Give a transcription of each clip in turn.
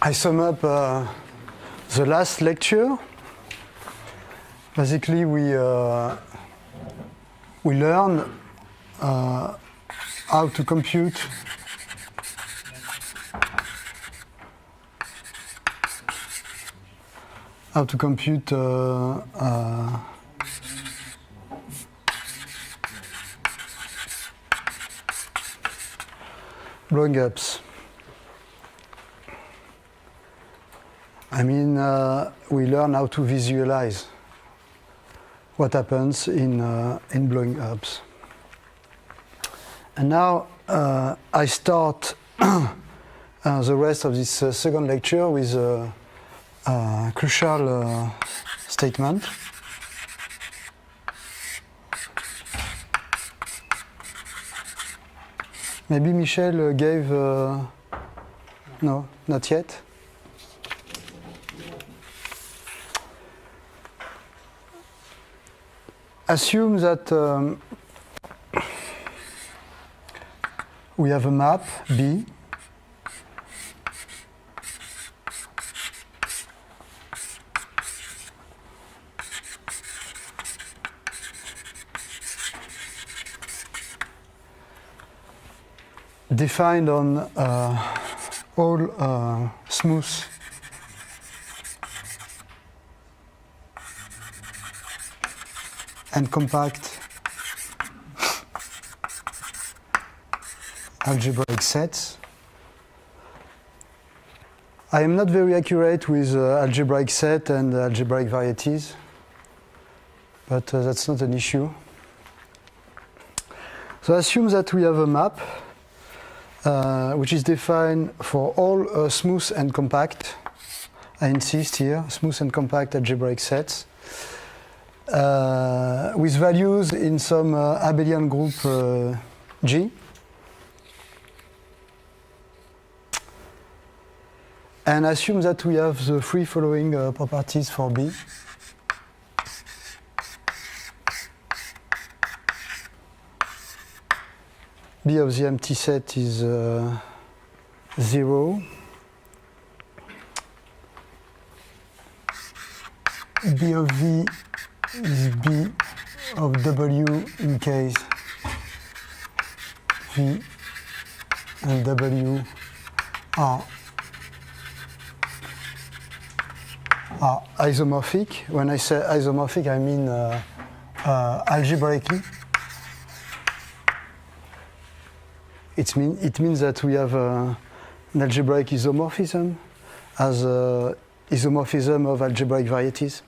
I sum up the last lecture. Basically, we learn how to compute blowing ups. I mean, we learn how to visualize what happens in blowing ups. And now I start the rest of this second lecture with a crucial statement. Maybe Michel gave... no, not yet. Assume that we have a map, B, defined on all smooth and compact algebraic sets. I am not very accurate with algebraic set and algebraic varieties, but that's not an issue. So assume that we have a map which is defined for all smooth and compact, I insist here, smooth and compact algebraic sets, with values in some abelian group G. And assume that we have the three following properties for B. B of the empty set is 0. B of V is B of W in case V and W are isomorphic. When I say isomorphic, I mean algebraically. It means that we have an algebraic isomorphism as isomorphism of algebraic varieties.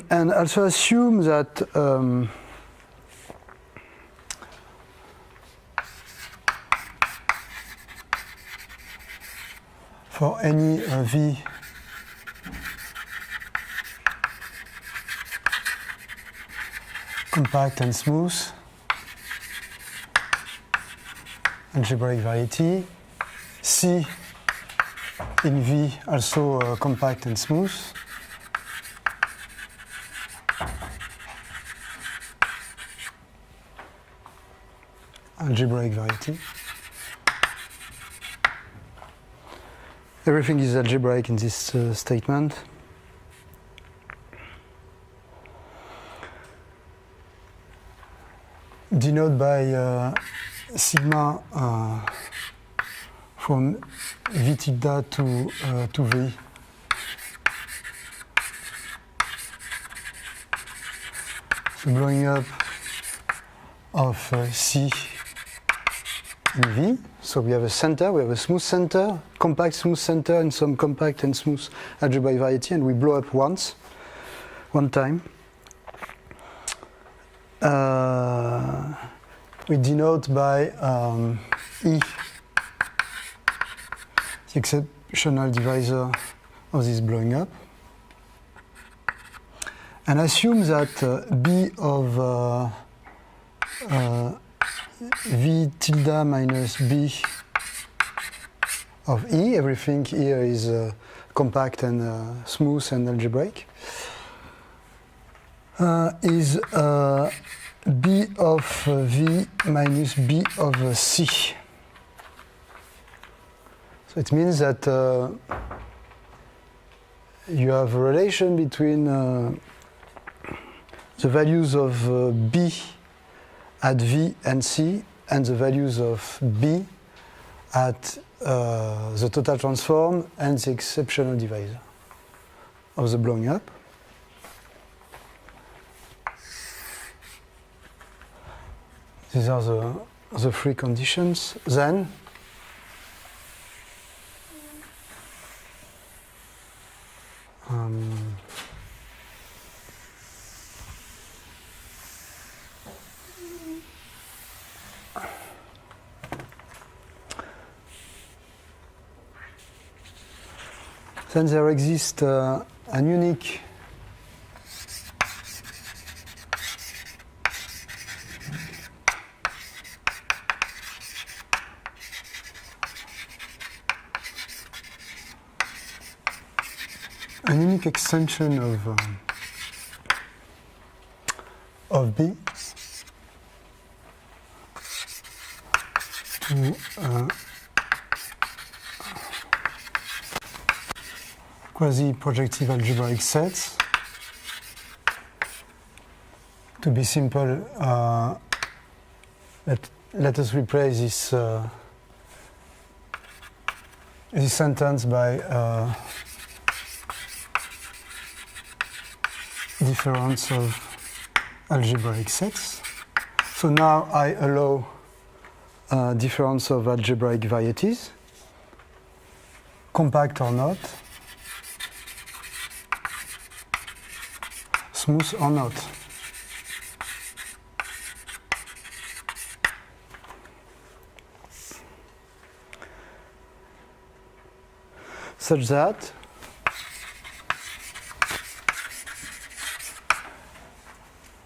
And also assume that for any V compact and smooth algebraic variety, C in V also compact and smooth, algebraic variety. Everything is algebraic in this statement. Denote by sigma from V tilde to V. So blowing up of C in V. So we have a center, we have a smooth center, compact smooth center, and some compact and smooth algebraic variety, and we blow up one time. We denote by E, the exceptional divisor of this blowing up, and assume that B of V tilde minus B of E, everything here is compact and smooth and algebraic, is B of V minus B of C. So So it means that you have a relation between the values of B at V and C and the values of B at the total transform and the exceptional divisor of the blowing up. These are the three conditions. Then there exists an unique extension of B to quasi-projective algebraic sets. To be simple, let us replace this sentence by difference of algebraic sets. So now I allow difference of algebraic varieties, compact or not, smooth or not. Such that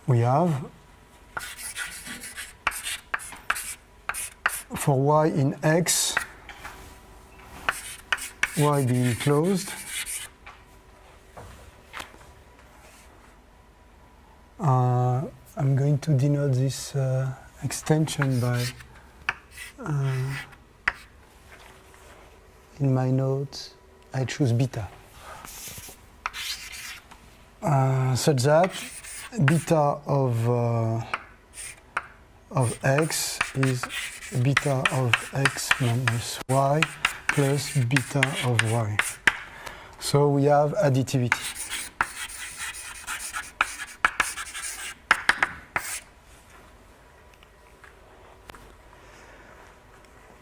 we have for y in X, y being closed, I'm going to denote this extension by, in my notes, I choose beta. Such that beta of x is beta of x minus y plus beta of y. So we have additivity.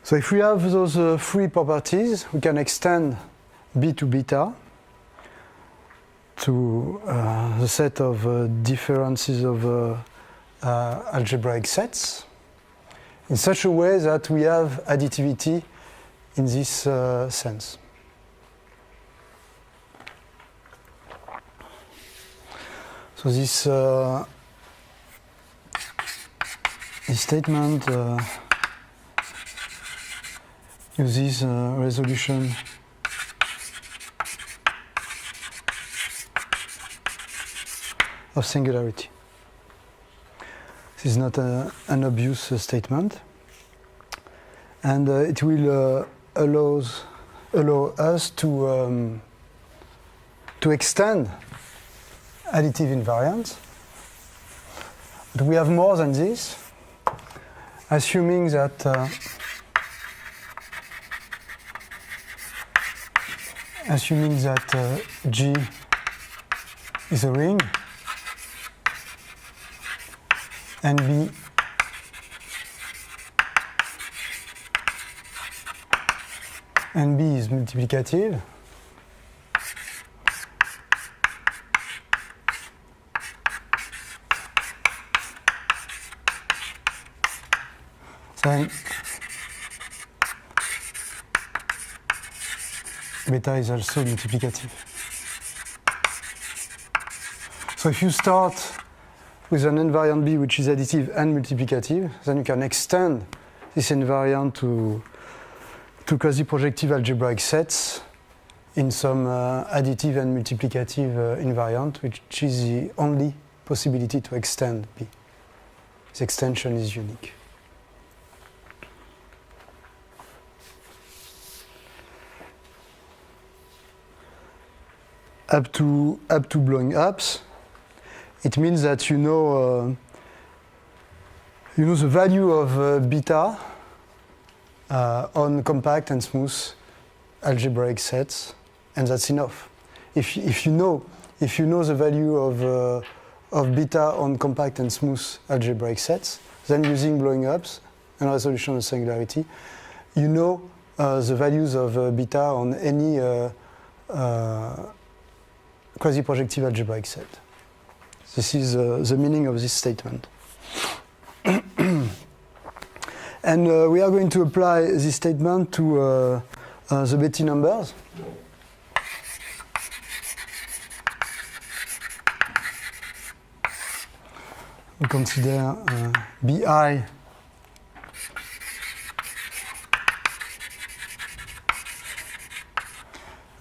So if we have those three properties, we can extend B to beta to the set of differences of algebraic sets in such a way that we have additivity in this sense. So this statement uses resolution of singularity. This is not an obvious statement, and it will allow us to extend additive invariance. But we have more than this, assuming that G is a ring and B is multiplicative, then beta is also multiplicative. So if you start with an invariant B which is additive and multiplicative, then you can extend this invariant to quasi-projective algebraic sets in some additive and multiplicative invariant, which is the only possibility to extend B. This extension is unique. up to blowing ups, it means that you know the value of beta on compact and smooth algebraic sets, and that's enough. If you know the value of beta on compact and smooth algebraic sets, then using blowing ups and resolution of singularity, you know the values of beta on any quasi-projective algebraic set. This is the meaning of this statement. And we are going to apply this statement to the Betti numbers. We consider BI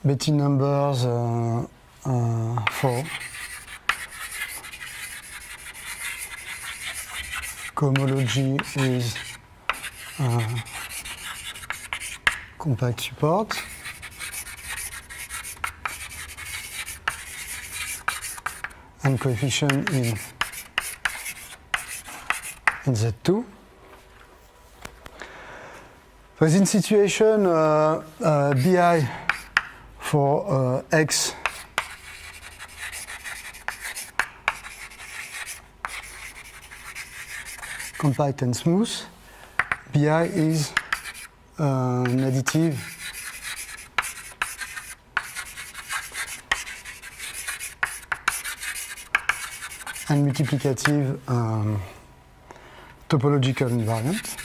Betti numbers for cohomology with compact support. And coefficient in Z2. For this situation, BI for X compact and smooth, BI is an additive and multiplicative topological invariant.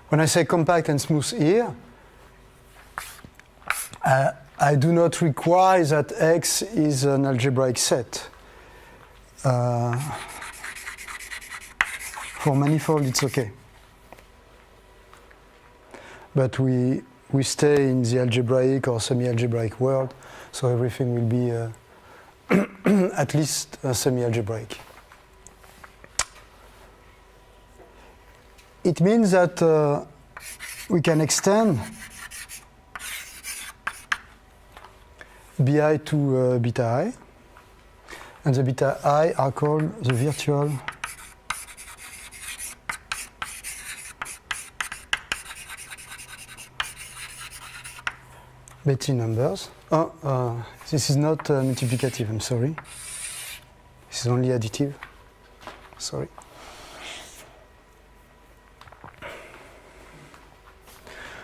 When I say compact and smooth here, I do not require that X is an algebraic set. For manifold, it's okay. But we stay in the algebraic or semi-algebraic world, so everything will be at least semi-algebraic. It means that we can extend Bi to beta I, and the beta I are called the virtual Betti numbers. This is not multiplicative, I'm sorry. This is only additive. Sorry.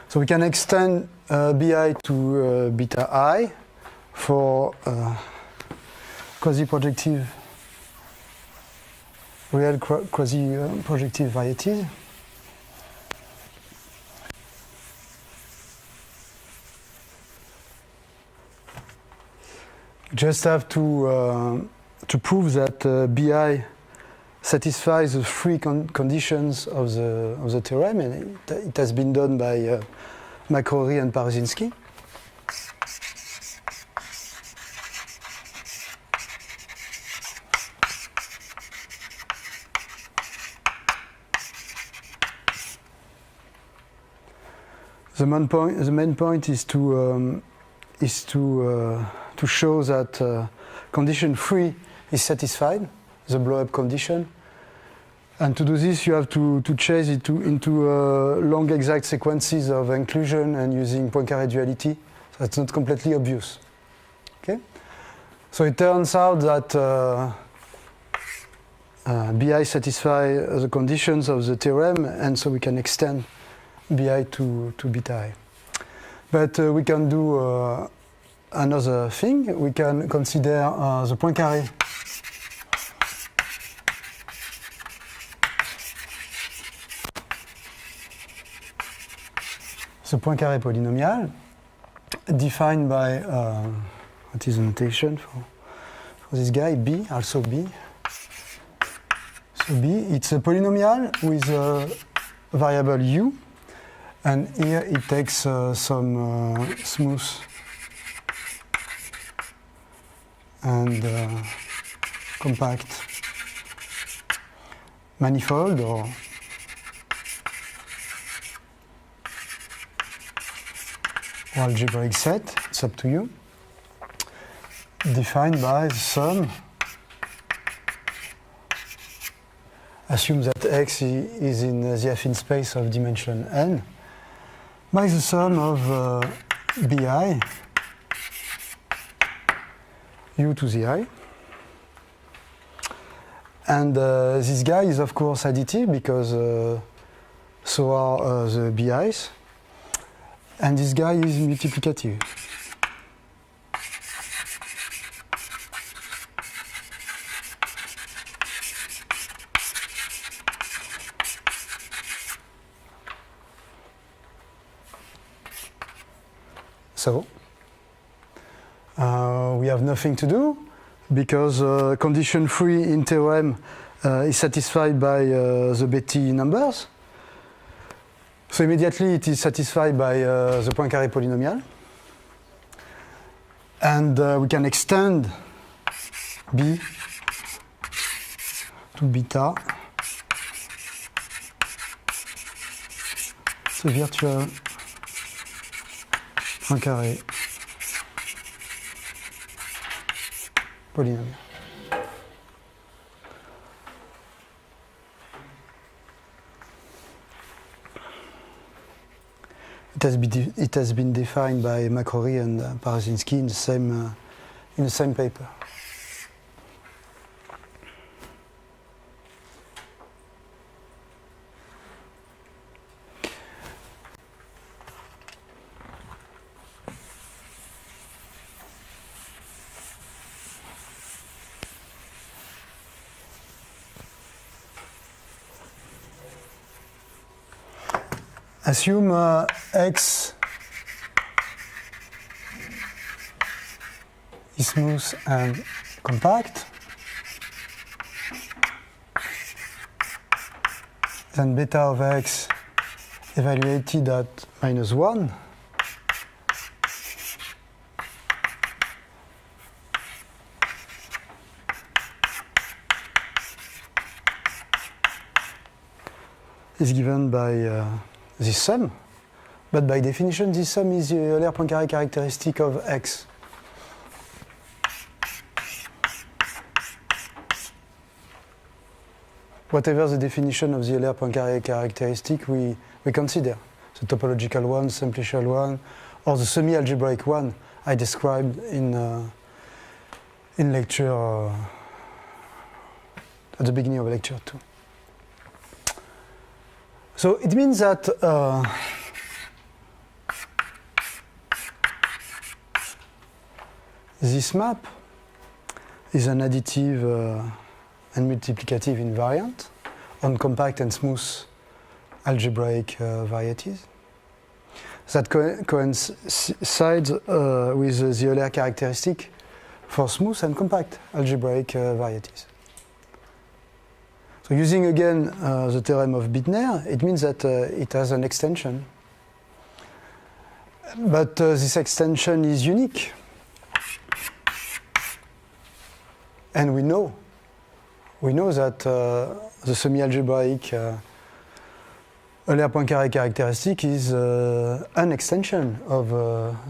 So we can extend Bi to beta I for quasi-projective, real quasi-projective varieties. Just have to prove that Bi satisfies the three conditions of the theorem, and it has been done by McCrory and Paruzinski. The main point is to show that condition 3 is satisfied, the blow-up condition. And to do this, you have to chase it into long exact sequences of inclusion and using Poincaré duality. So it's not completely obvious. Okay? So it turns out that Bi satisfies the conditions of the theorem, and so we can extend Bi to beta I. But we can do another thing. We can consider the Poincaré polynomial defined by what is the notation for this guy? B, also B. So B, it's a polynomial with a variable u, and here it takes some smooth and compact manifold or or algebraic set, it's up to you, defined by the sum. Assume that X is in the affine space of dimension n, by the sum of bi u to the I. And this guy is of course additive because so are the bi's, and this guy is multiplicative. So we have nothing to do because condition 3 in theorem is satisfied by the Betti numbers. So immediately it is satisfied by the Poincaré polynomial. And we can extend B to beta, the virtual Poincaré polynomial. It has been defined by McCrory and Parazynski in the same paper. Assume X is smooth and compact, then beta of X evaluated at -1 is given by this sum, but by definition this sum is the Euler-Poincaré characteristic of X. Whatever the definition of the Euler-Poincaré characteristic we consider, the topological one, simplicial one, or the semi-algebraic one I described in lecture, at the beginning of lecture 2. So it means that this map is an additive and multiplicative invariant on compact and smooth algebraic varieties that coincides with the Euler characteristic for smooth and compact algebraic varieties. So using again the theorem of Bittner, it means that it has an extension. But this extension is unique. And we know that the semi-algebraic Euler-Poincaré characteristic is an extension of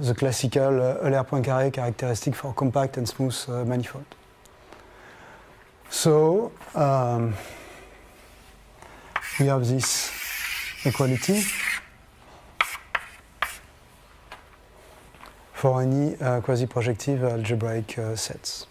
the classical Euler-Poincaré characteristic for compact and smooth manifold. So we have this equality for any quasi-projective algebraic sets.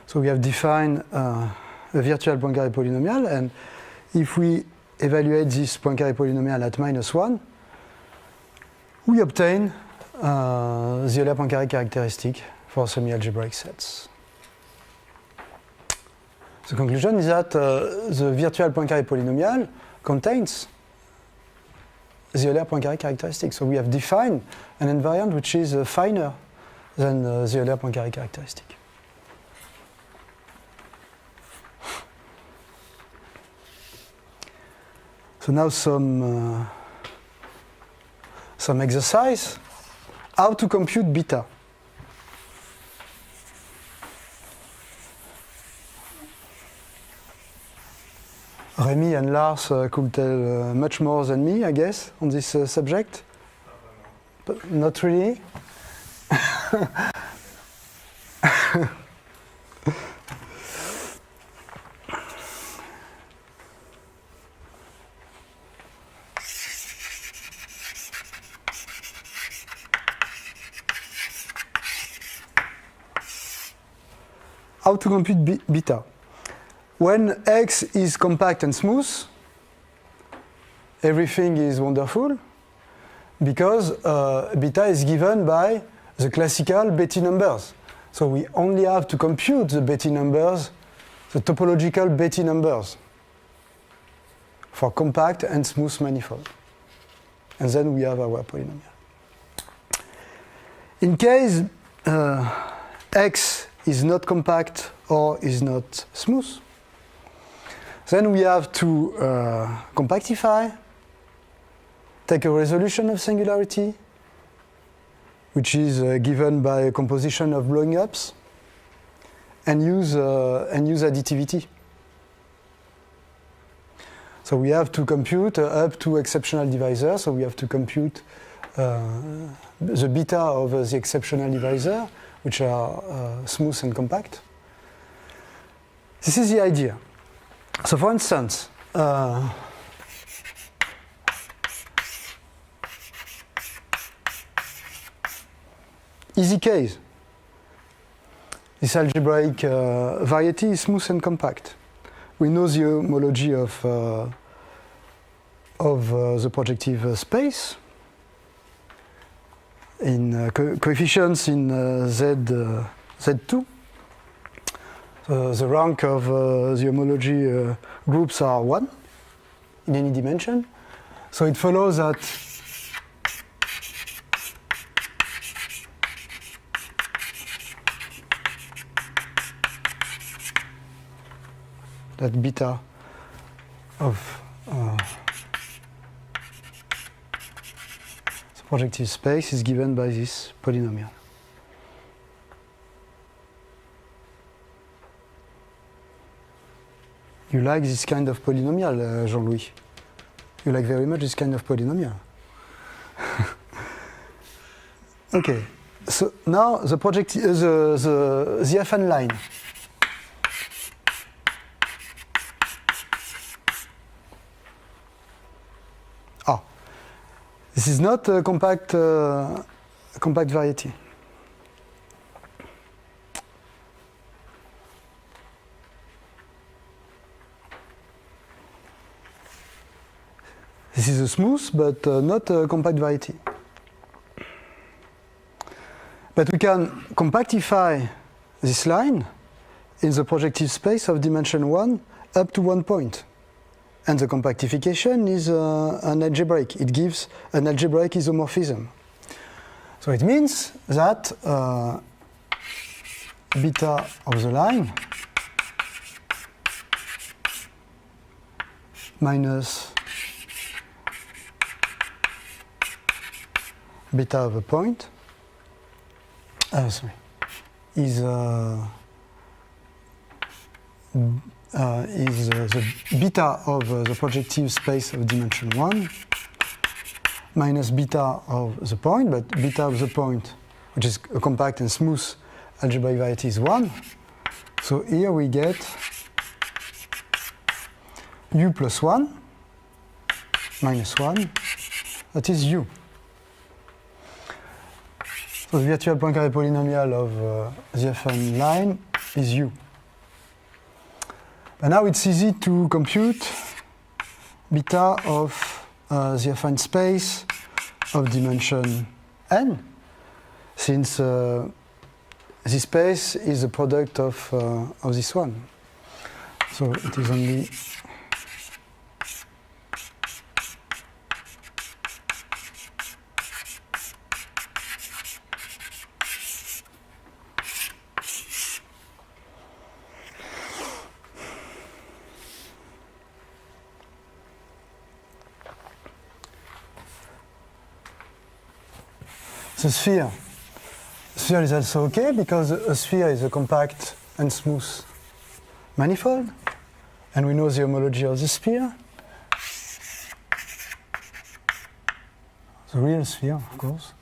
So we have defined a virtual Poincaré polynomial, and if we evaluate this Poincaré polynomial at -1, we obtain the Euler-Poincaré characteristic for semi-algebraic sets. The conclusion is that the virtual Poincaré polynomial contains the Euler-Poincaré characteristic. So we have defined an invariant which is finer than the Euler-Poincaré characteristic. So now some exercise how to compute beta. Rémi and Lars could tell much more than me, I guess, on this subject. But not really. How to compute beta? When X is compact and smooth, everything is wonderful because beta is given by the classical Betti numbers. So we only have to compute the Betti numbers, the topological Betti numbers for compact and smooth manifold. And then we have our polynomial. In case X is not compact or is not smooth, then we have to compactify, take a resolution of singularity, which is given by a composition of blowing ups, and use additivity. So we have to compute up to exceptional divisor. So we have to compute the beta of the exceptional divisor, which are smooth and compact. This is the idea. So for instance, easy case. This algebraic variety is smooth and compact. We know the homology of the projective space in coefficients in Z2. The rank of the homology groups are 1 in any dimension. So it follows that beta of the projective space is given by this polynomial. You like this kind of polynomial, Jean-Louis? You like very much this kind of polynomial. Okay, so now the project, the FN line. This is not a compact variety. This is a smooth, but not a compact variety. But we can compactify this line in the projective space of dimension 1 up to 1 point. And the compactification is an algebraic. It gives an algebraic isomorphism. So it means that beta of the line minus beta of a point is the beta of the projective space of dimension 1 minus beta of the point, but beta of the point, which is a compact and smooth algebraic variety, is 1. So here we get u plus 1 minus 1, that is u. So the virtual Poincaré polynomial of the FN line is u. But now it's easy to compute beta of the affine space of dimension n, since this space is the product of this one. So it is only the sphere. Sphere is also okay because a sphere is a compact and smooth manifold, and we know the homology of the sphere. The real sphere, of course.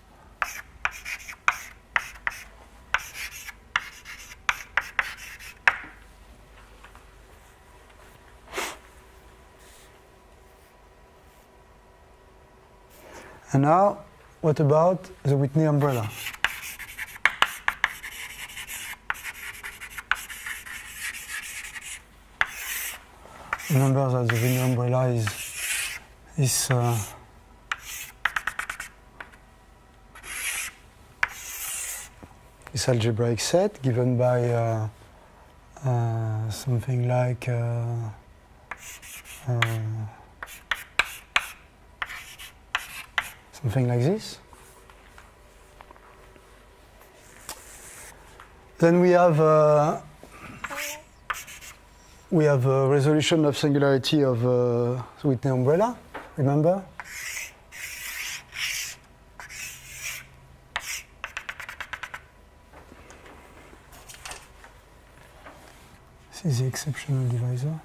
And now, what about the Whitney umbrella? Remember that the Whitney umbrella is this algebraic set given by something like something like this. Then we have a resolution of singularity of the Whitney umbrella. Remember? This is the exceptional divisor.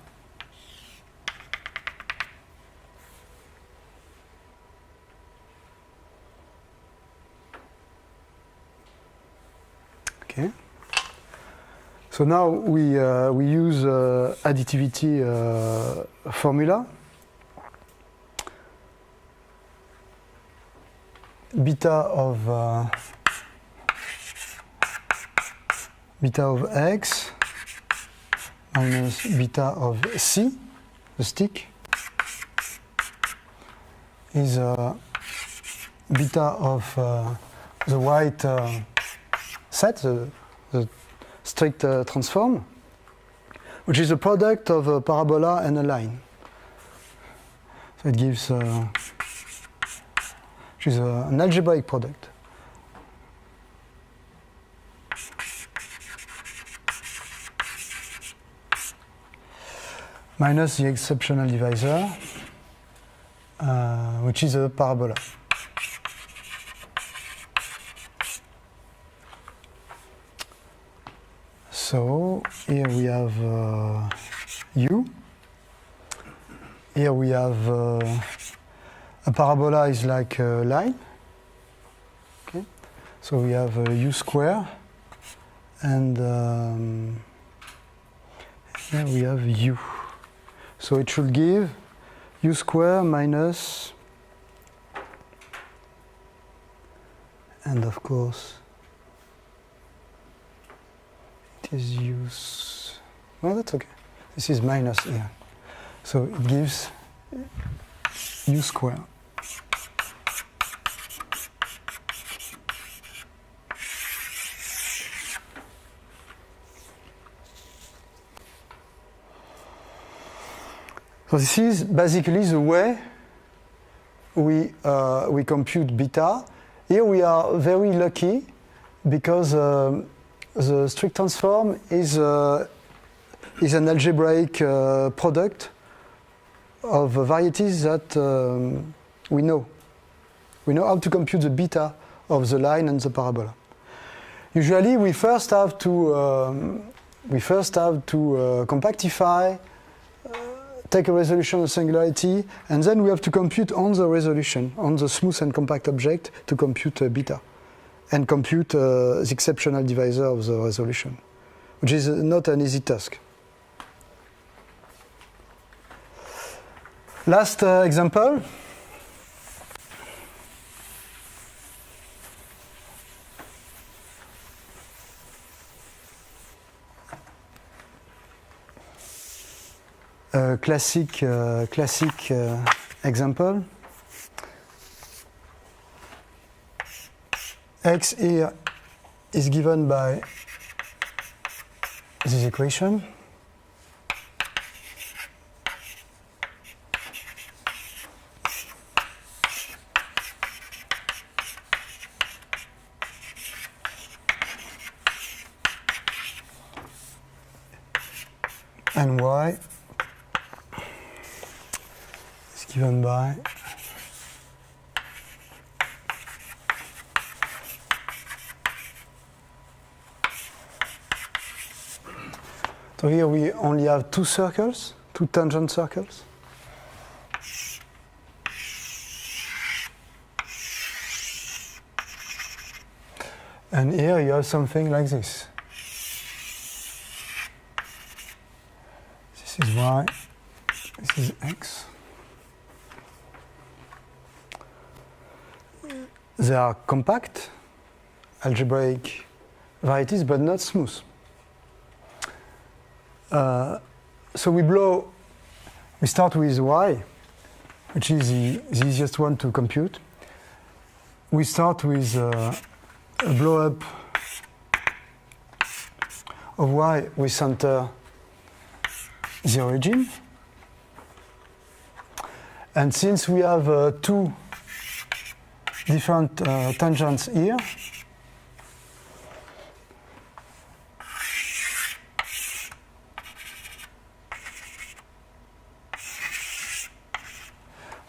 Okay. So now we use additivity formula. Beta of x minus beta of c, the stick, is beta of the white set, the strict transform, which is a product of a parabola and a line. So it gives, which is an algebraic product. Minus the exceptional divisor, which is a parabola. So here we have u. Here we have a parabola is like a line. Okay, so we have u square, and here we have u. So it should give u square minus, and of course it is u. Well, that's okay. This is minus here. So it gives u square. So this is basically the way we compute beta. Here we are very lucky because the strict transform is an algebraic product of varieties that we know. We know how to compute the beta of the line and the parabola. Usually, we first have to compactify, take a resolution of singularity, and then we have to compute on the resolution, on the smooth and compact object, to compute beta, and compute the exceptional divisor of the resolution, which is not an easy task. Last example. Classic example. X here is given by this equation. And Y is given by So here we only have two circles, two tangent circles. And here you have something like this. This is y, this is x. They are compact, algebraic varieties, but not smooth. So we start with y, which is the easiest one to compute. We start with a blow-up of y with center the origin. And since we have two different tangents here,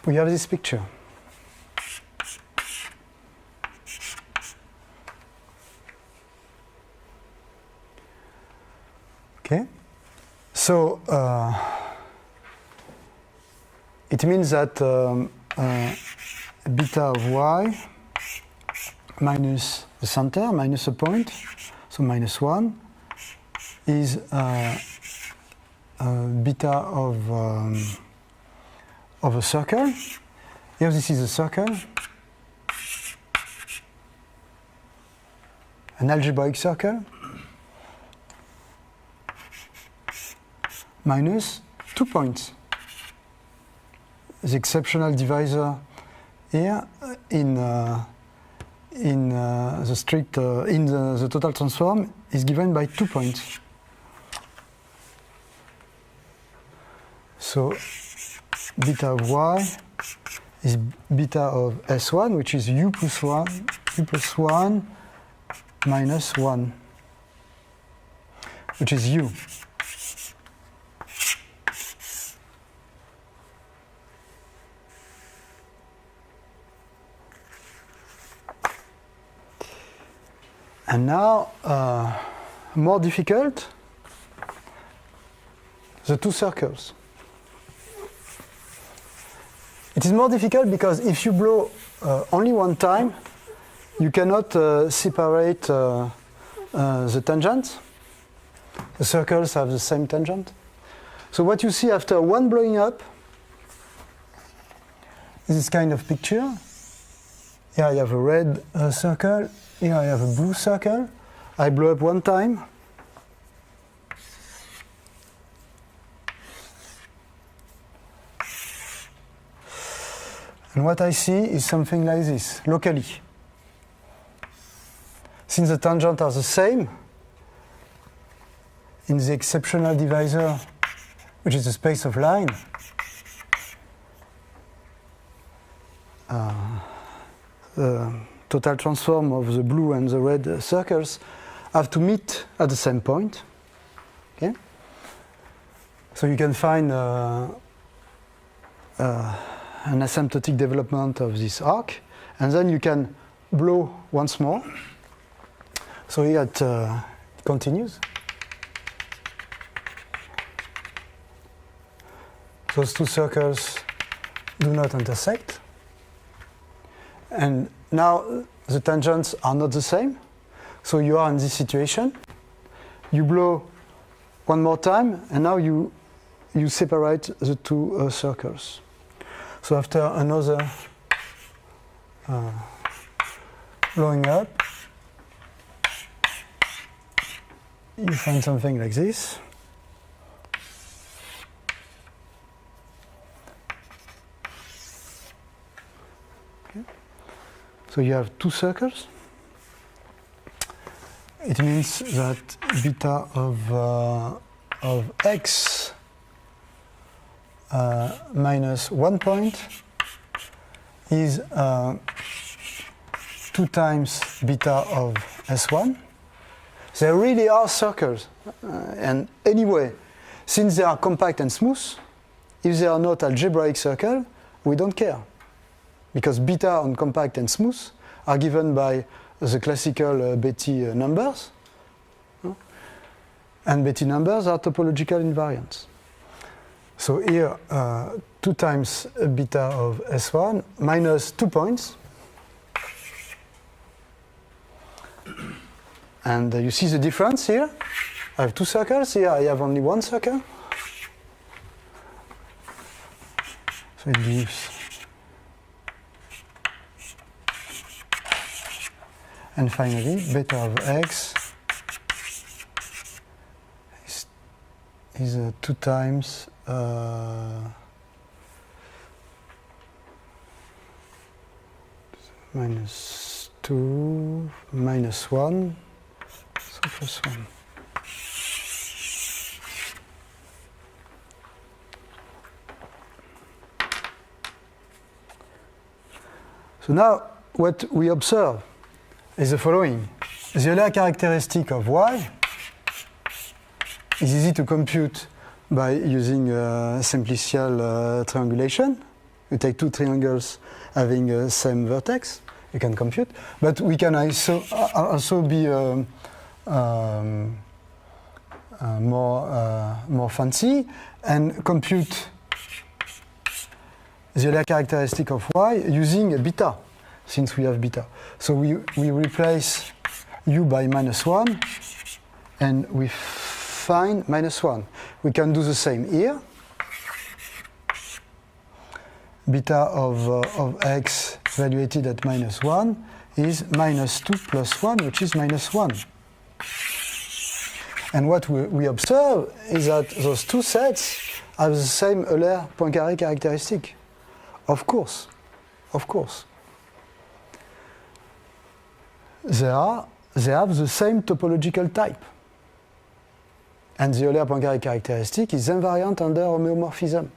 we have this picture. Okay, so it means that beta of y minus the center, minus a point, so minus 1, is beta of a circle. Here this is a circle, an algebraic circle, minus 2 points. The exceptional divisor here in the strict in the total transform is given by 2 points. So beta of y is beta of S1, which is u plus 1 minus 1, which is u. And now, more difficult, the two circles. It is more difficult because if you blow only one time, you cannot separate the tangents. The circles have the same tangent. So what you see after one blowing up is this kind of picture. Here I have a red circle. Here I have a blue circle. I blow up one time. And what I see is something like this, locally. Since the tangents are the same, in the exceptional divisor, which is the space of line, the total transform of the blue and the red circles have to meet at the same point. Okay? So you can find an asymptotic development of this arc, and then you can blow once more. So here it continues. Those two circles do not intersect. And now the tangents are not the same. So you are in this situation. You blow one more time, and now you separate the two circles. So after another blowing up, you find something like this. Okay. So you have two circles. It means that beta of x minus 1 point is 2 times beta of S1. There really are circles. And anyway, since they are compact and smooth, if they are not algebraic circle, we don't care. Because beta on compact and smooth are given by the classical Betti numbers. and Betti numbers are topological invariants. So here, 2 times beta of S1 minus 2 points. And you see the difference here? I have 2 circles, here I have only 1 circle. So it gives. And finally, beta of x is 2 times minus 2 minus 1, so plus 1. So now what we observe is the following. The Euler characteristic of y is easy to compute by using simplicial triangulation. You take 2 triangles having same vertex, you can compute. But we can also be more fancy and compute the Euler characteristic of y using a beta, since we have beta. So we replace u by minus 1, and we find minus 1. We can do the same here. Beta of x evaluated at minus 1 is minus 2 plus 1, which is minus 1. And what we observe is that those 2 sets have the same Euler-Poincaré characteristic. Of course. They have the same topological type. And the Euler-Poincaré characteristic is invariant under homeomorphism.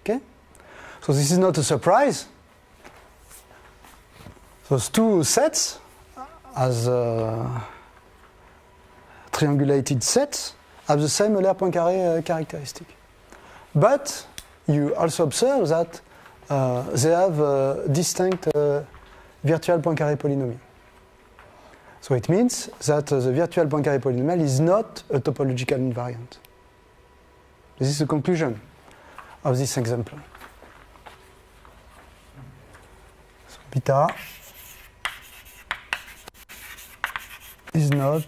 Okay? So this is not a surprise. Those 2 sets, as triangulated sets, have the same Euler-Poincaré characteristic. But you also observe that they have distinct virtual Poincaré polynomial. So it means that the virtual Poincaré polynomial is not a topological invariant. This is the conclusion of this example. So beta is not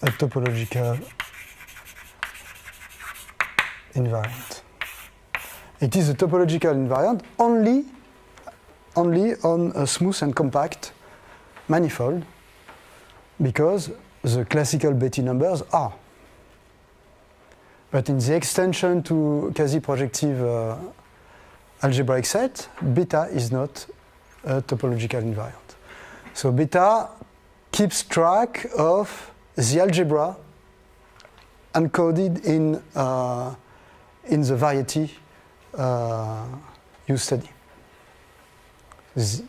a topological invariant. It is a topological invariant only on a smooth and compact manifold, because the classical Betti numbers are. But in the extension to quasi-projective algebraic set, beta is not a topological invariant. So beta keeps track of the algebra encoded in the variety you study. It's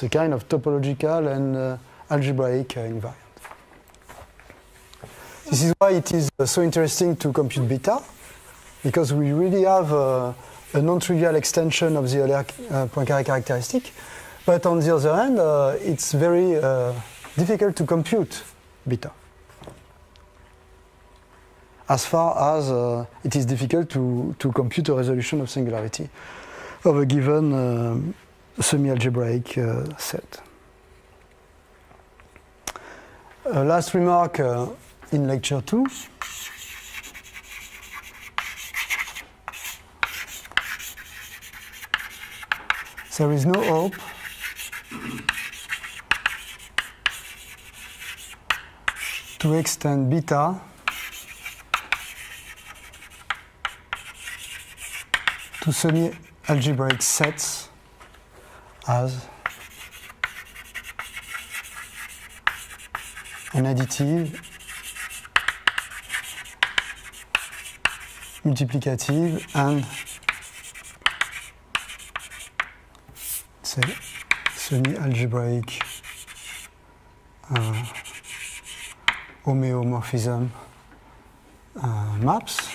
a kind of topological and algebraic invariant. This is why it is so interesting to compute beta, because we really have a non-trivial extension of the Euler-Poincaré characteristic. But on the other hand, it's very difficult to compute beta, as far as it is difficult to compute a resolution of singularity of a given semi-algebraic set. Last remark in lecture 2. There is no hope to extend beta to semi-algebraic sets as an additive, multiplicative, and say semi-algebraic homeomorphism maps.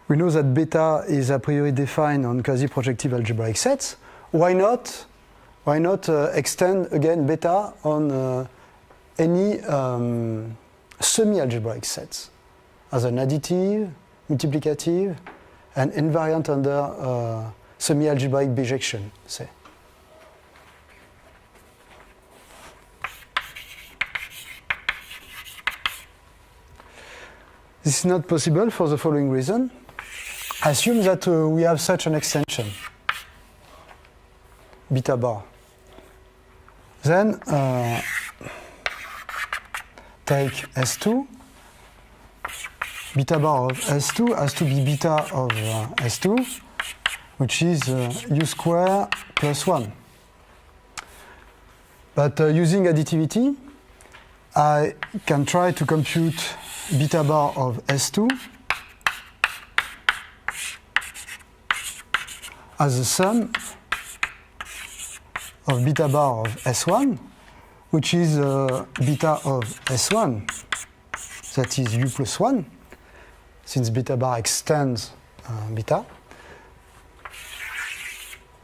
We know that beta is a priori defined on quasi-projective algebraic sets. Why not extend again beta on any semi-algebraic sets as an additive, multiplicative, and invariant under semi-algebraic bijection, say. This is not possible for the following reason. Assume that we have such an extension, beta bar. Then take S2. Beta bar of S2 has to be beta of S2, which is u square plus 1. But using additivity, I can try to compute beta bar of S2 as the sum of beta bar of S1, which is beta of S1, that is u plus 1, since beta bar extends beta.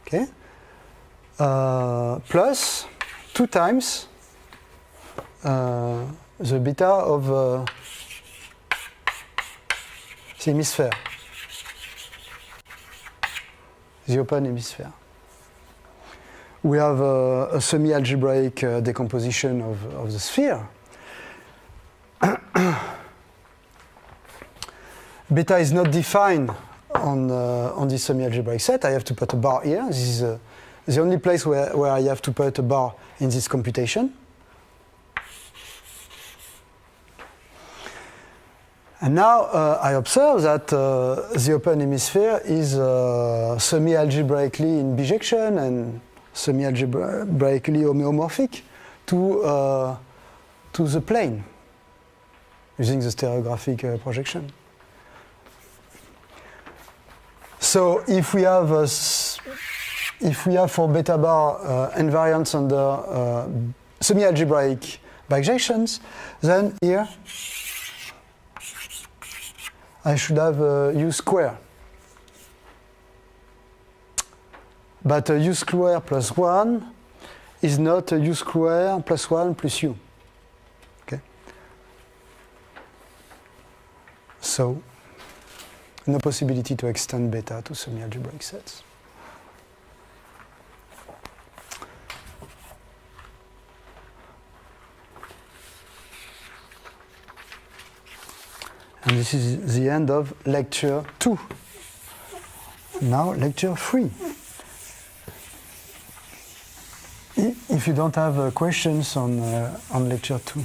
Okay. Plus 2 times the beta of the hemisphere, the open hemisphere. We have a semi-algebraic decomposition of the sphere. Beta is not defined on this semi-algebraic set. I have to put a bar here. This is the only place where I have to put a bar in this computation. And now I observe that the open hemisphere is semi-algebraically in bijection and semi-algebraically homeomorphic to the plane using the stereographic projection. So if we have for beta bar invariants under semi-algebraic bijections, then here I should have u square. But u square plus 1 is not u square plus 1 plus u. Okay? So, no possibility to extend beta to semi-algebraic sets. And this is the end of lecture 2. Now lecture 3. If you don't have questions on lecture 2.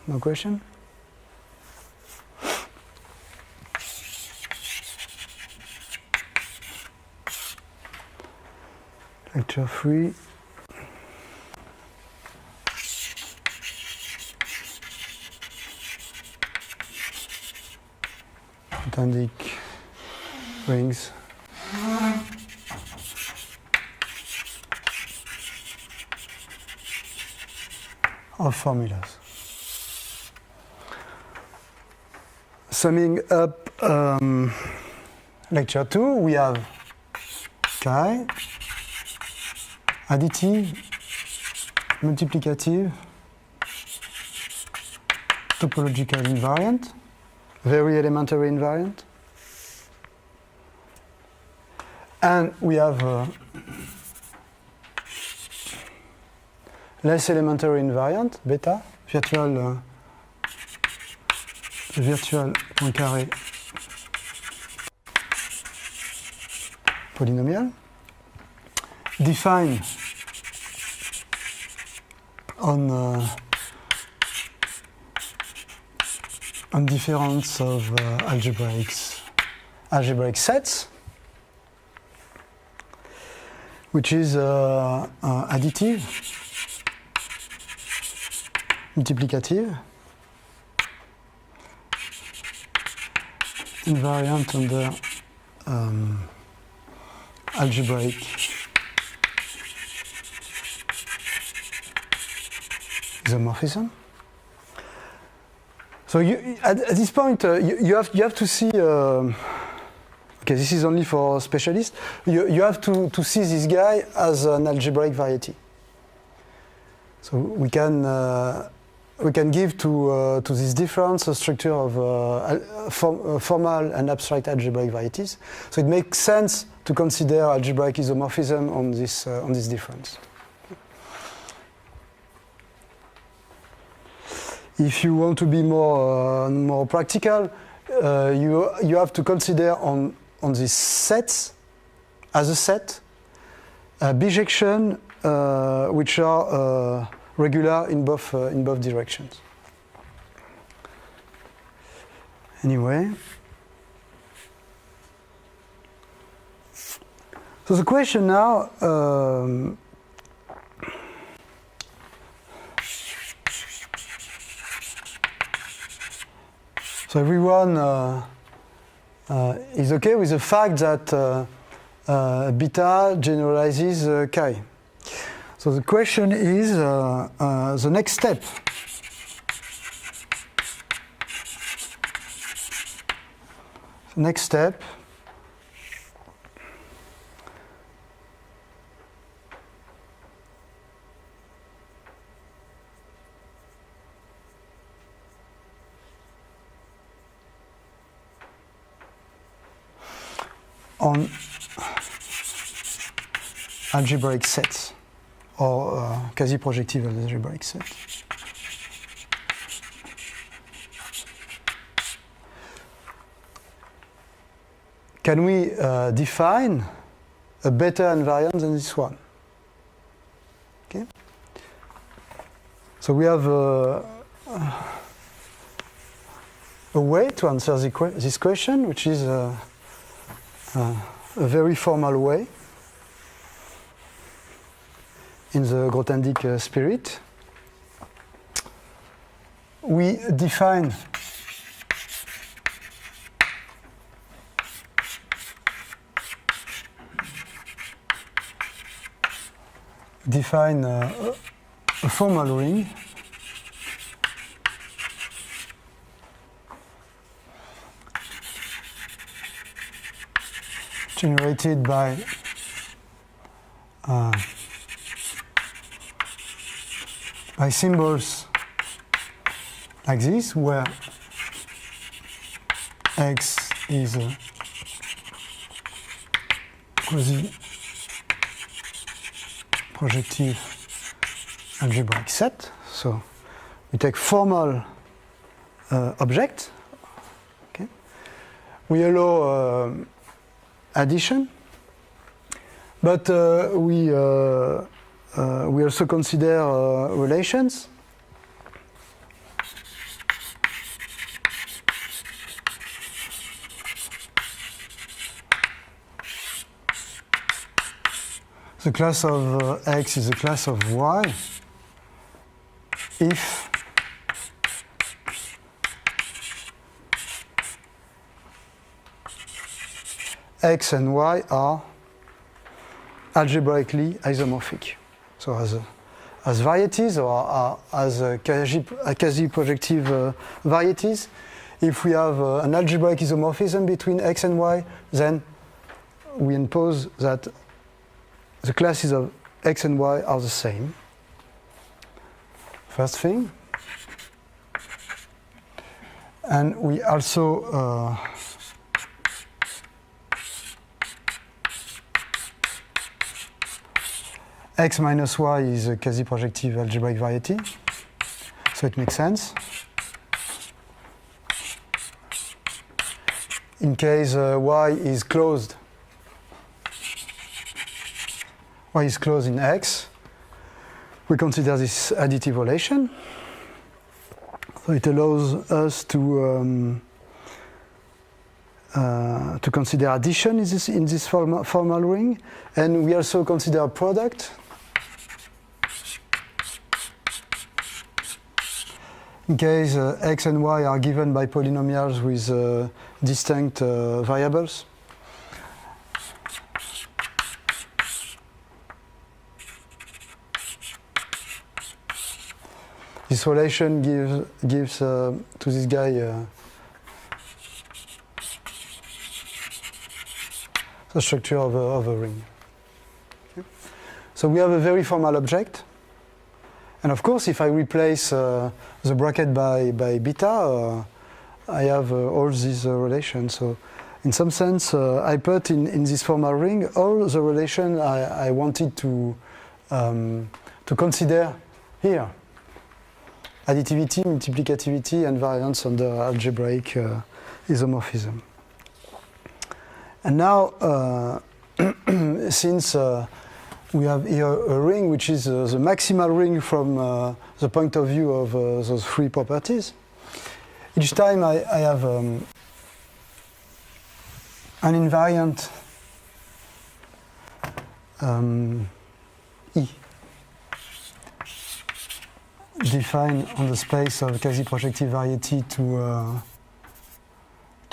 No question? Lecture 3. Quadratic rings. Of formulas. Summing up lecture 2, we have chi, additive, multiplicative, topological invariant, very elementary invariant. And we have less elementary invariant, beta, virtual Poincaré polynomial, defined on difference of algebraic sets, which is additive, multiplicative, invariant under algebraic isomorphism. So at this point, you have to see. Okay, this is only for specialists. You have to see this guy as an algebraic variety. So we can give to this difference a structure of formal and abstract algebraic varieties. So it makes sense to consider algebraic isomorphism on this difference. If you want to be more practical, you have to consider on these sets as a set bijection which are regular in both directions. Anyway, so the question now. So everyone is okay with the fact that beta generalizes chi. So the question is the next step. Next step. On algebraic sets or quasi-projective algebraic sets. Can we define a better invariant than this one? Okay. So we have a way to answer this question, which is a very formal way in the Grothendieck spirit. We define a formal ring generated by symbols like this, where X is a quasi-projective algebraic set. So we take formal object. Okay. We allow addition, but we also consider relations. The class of X is the class of Y if X and Y are algebraically isomorphic. So as varieties or as quasi-projective varieties, if we have an algebraic isomorphism between X and Y, then we impose that the classes of X and Y are the same. First thing. And we also X minus Y is a quasi-projective algebraic variety, so it makes sense. In case Y is closed in X, we consider this additive relation. So it allows us to consider addition in this formal ring, and we also consider a product. In case X and Y are given by polynomials with distinct variables. this relation gives to this guy the structure of a ring. Okay. So we have a very formal object. And of course, if I replace the bracket by beta, I have all these relations. So in some sense, I put in this formal ring all the relations I wanted to consider here. Additivity, multiplicativity, and variance under algebraic isomorphism. And now, since we have here a ring which is the maximal ring from the point of view of those three properties, each time I have an invariant E defined on the space of quasi-projective variety to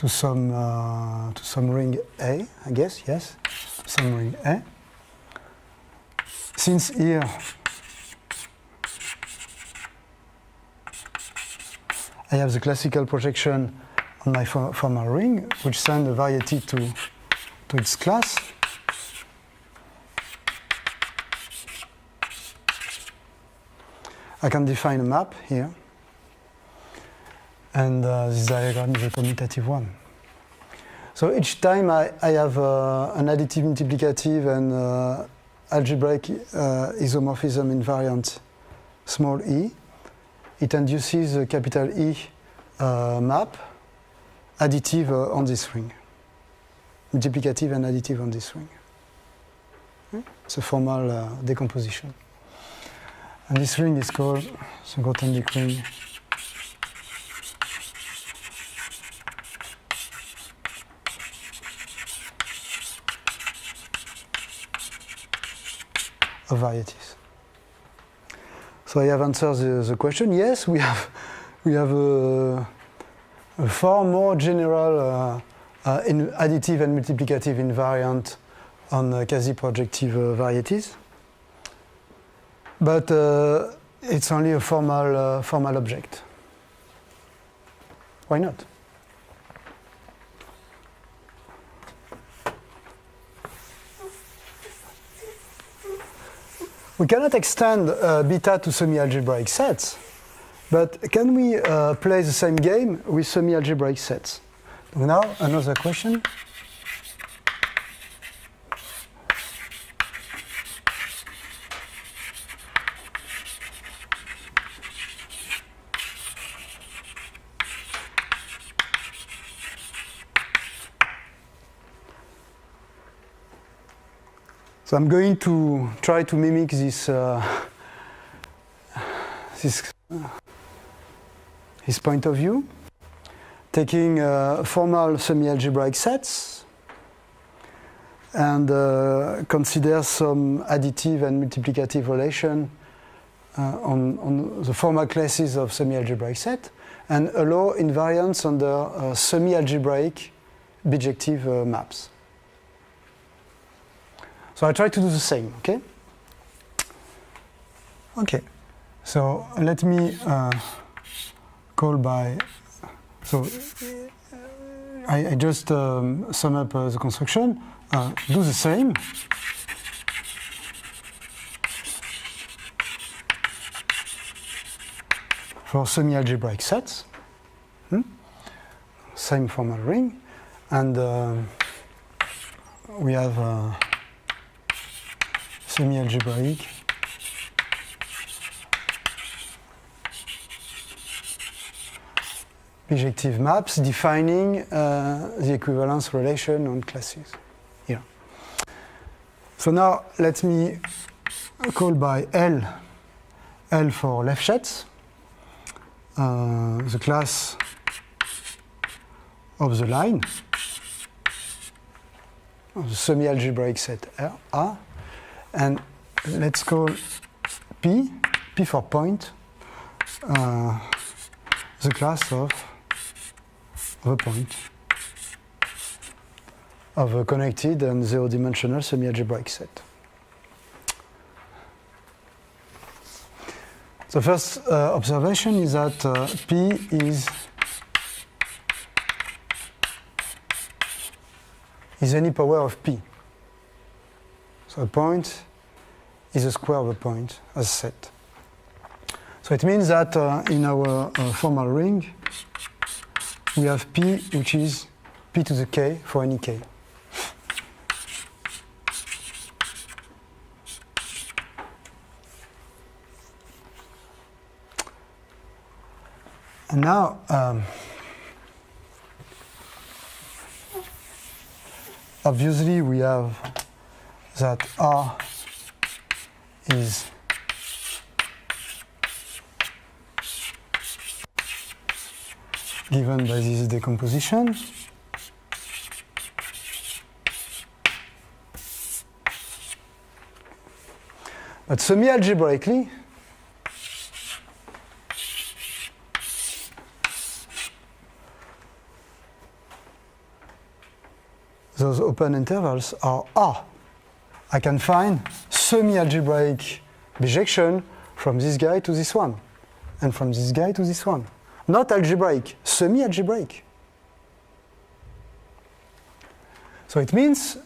some ring A, I guess, yes, some ring A. Since here I have the classical projection on my formal ring, which sends a variety to its class, I can define a map here, and this diagram is a commutative one. So each time I have an additive, multiplicative, and algebraic isomorphism invariant small e, it induces a capital E map additive on this ring, multiplicative and additive on this ring. It's a formal decomposition. And this ring is called the Grothendieck ring of varieties. So I have answered the question. Yes, we have a far more general additive and multiplicative invariant on quasi-projective varieties, but it's only a formal object. Why not? We cannot extend beta to semi-algebraic sets, but can we play the same game with semi-algebraic sets? Now, another question. So I'm going to try to mimic this his point of view, taking formal semi-algebraic sets and consider some additive and multiplicative relation on the formal classes of semi-algebraic set, and allow invariance under semi-algebraic bijective maps. So I try to do the same, okay? Okay, so let me call by, so I just sum up the construction, do the same. For semi-algebraic sets, same formal ring, and we have semi-algebraic bijective maps defining the equivalence relation on classes here. So now let me call by L for Lefschetz, the class of the line of the semi-algebraic set R. And let's call P for point, the class of a point of a connected and zero-dimensional semi-algebraic set. The first observation is that P is any power of P. So a point is a square of a point as set. So it means that in our formal ring, we have P, which is P to the K for any K. And now, obviously we have that R is given by this decomposition. But semi-algebraically, those open intervals are R. I can find semi-algebraic bijection from this guy to this one, and from this guy to this one. Not algebraic, semi-algebraic. So it means,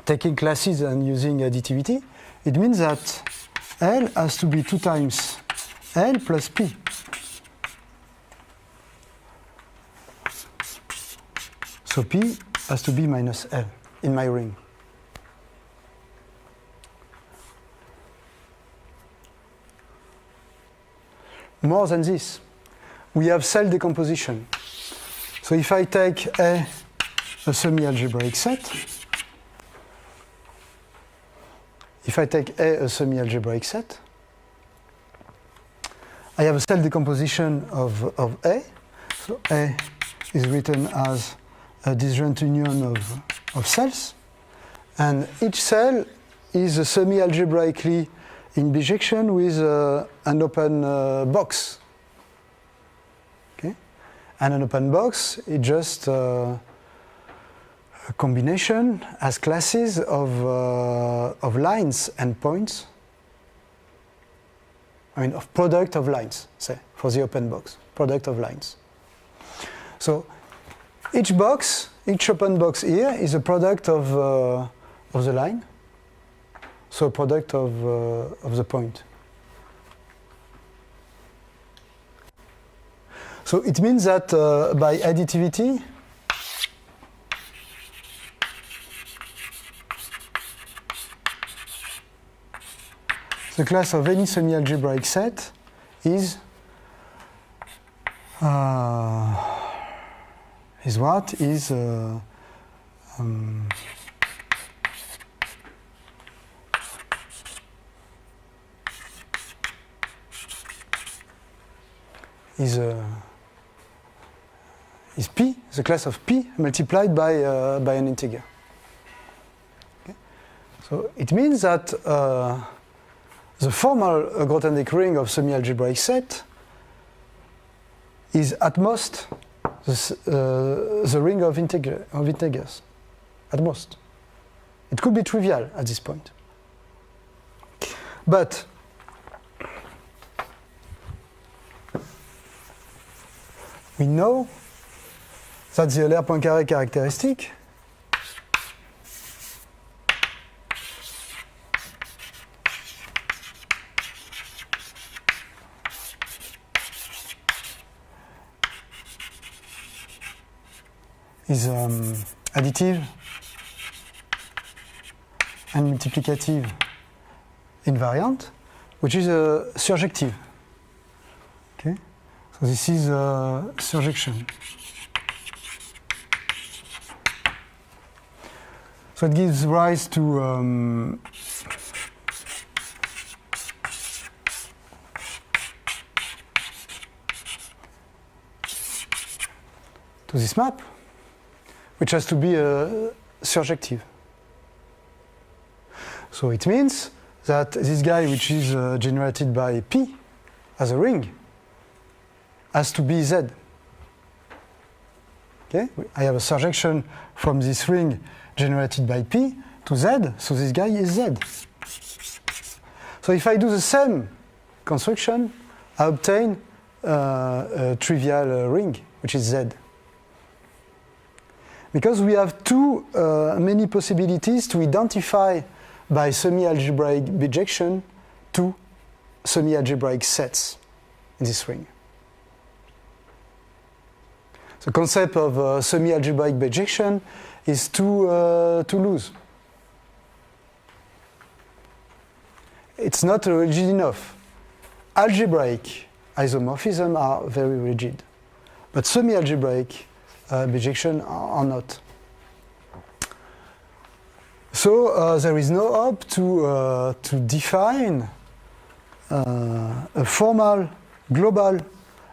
taking classes and using additivity, it means that L has to be 2 times L plus P. So P has to be minus L in my ring. More than this, we have cell decomposition. So if I take a semi-algebraic set, a semi-algebraic set, I have a cell decomposition of A. So A is written as a disjoint union of cells, and each cell is semi-algebraically in bijection with an open box. Okay? And an open box is just a combination as classes of lines and points. I mean, of product of lines, say, for the open box, product of lines. So each box, each open box here is a product of the line, so a product of the point. So it means that by additivity, the class of any semi-algebraic set is what? Is P, the class of P multiplied by an integer. Okay? So it means that the formal Grothendieck ring of semi-algebraic set is at most the ring of integers, at most. It could be trivial at this point. But we know that the Euler Poincaré characteristic is additive and multiplicative invariant, which is surjective. Okay, so this is surjection. So it gives rise to this map, which has to be surjective. So it means that this guy, which is generated by P as a ring, has to be Z. Okay, I have a surjection from this ring generated by P to Z, so this guy is Z. So if I do the same construction, I obtain a trivial ring, which is Z. Because we have too many possibilities to identify by semi-algebraic bijection two semi-algebraic sets in this ring. The concept of semi-algebraic bijection is too loose. It's not rigid enough. Algebraic isomorphisms are very rigid, but semi-algebraic bijection are not. So there is no hope to define a formal global